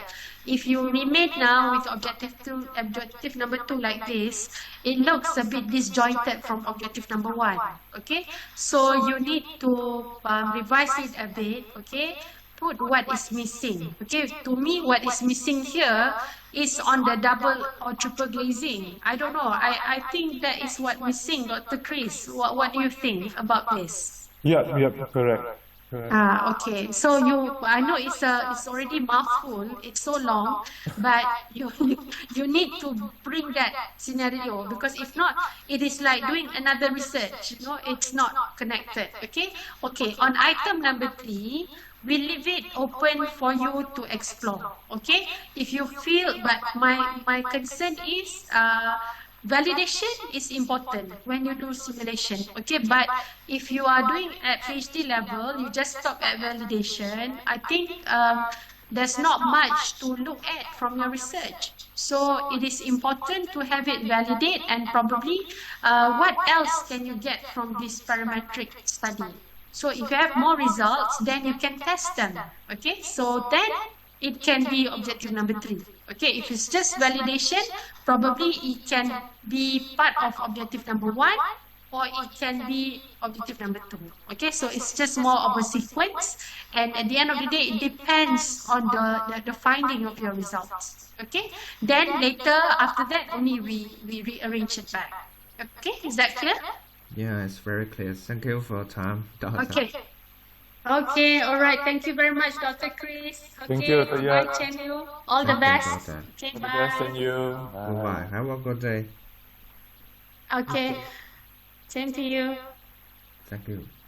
If you remain now with objective number 2 like this, it looks a bit disjointed from objective number 1, okay? So you need to revise it a bit, okay? Put what is missing. Okay, to me, what is missing here is on the double or triple glazing. I don't know. I think that is what missing, Dr. Chris. What do you think about this? Yep, yep, correct. Correct. Okay. So I know it's already mouthful. It's so long, but you need to bring that scenario, because if not, it is like doing another research. You know, it's not connected. Okay. Okay. On item number 3. We leave it open for you to explore. Okay, if you feel, but my concern is validation is important when you do simulation. Okay, but if you are doing at PhD level, you just stop at validation. I think there's not much to look at from your research. So it is important to have it validate, and probably what else can you get from this parametric study? So if you have more results, then you can test them. Okay, so then it can be objective number 3. Okay, if it's just validation, probably it can be part of objective number 1, or it can be objective number 2. Okay, so it's just more of a sequence, and at the end of the day, it depends on the finding of your results. Okay, then later after that, only we rearrange it back. Okay, is that clear? Yeah, it's very clear. Thank you for your time, Doctor. Okay. Okay, all right. Thank you very much, Dr. Chris. Okay, Thank you, Dr. bye, Yap. Chenyu. All the Okay, best. Doctor. Okay, All the best, bye. and you. Goodbye. Have a good day. Okay, same to you. Thank you.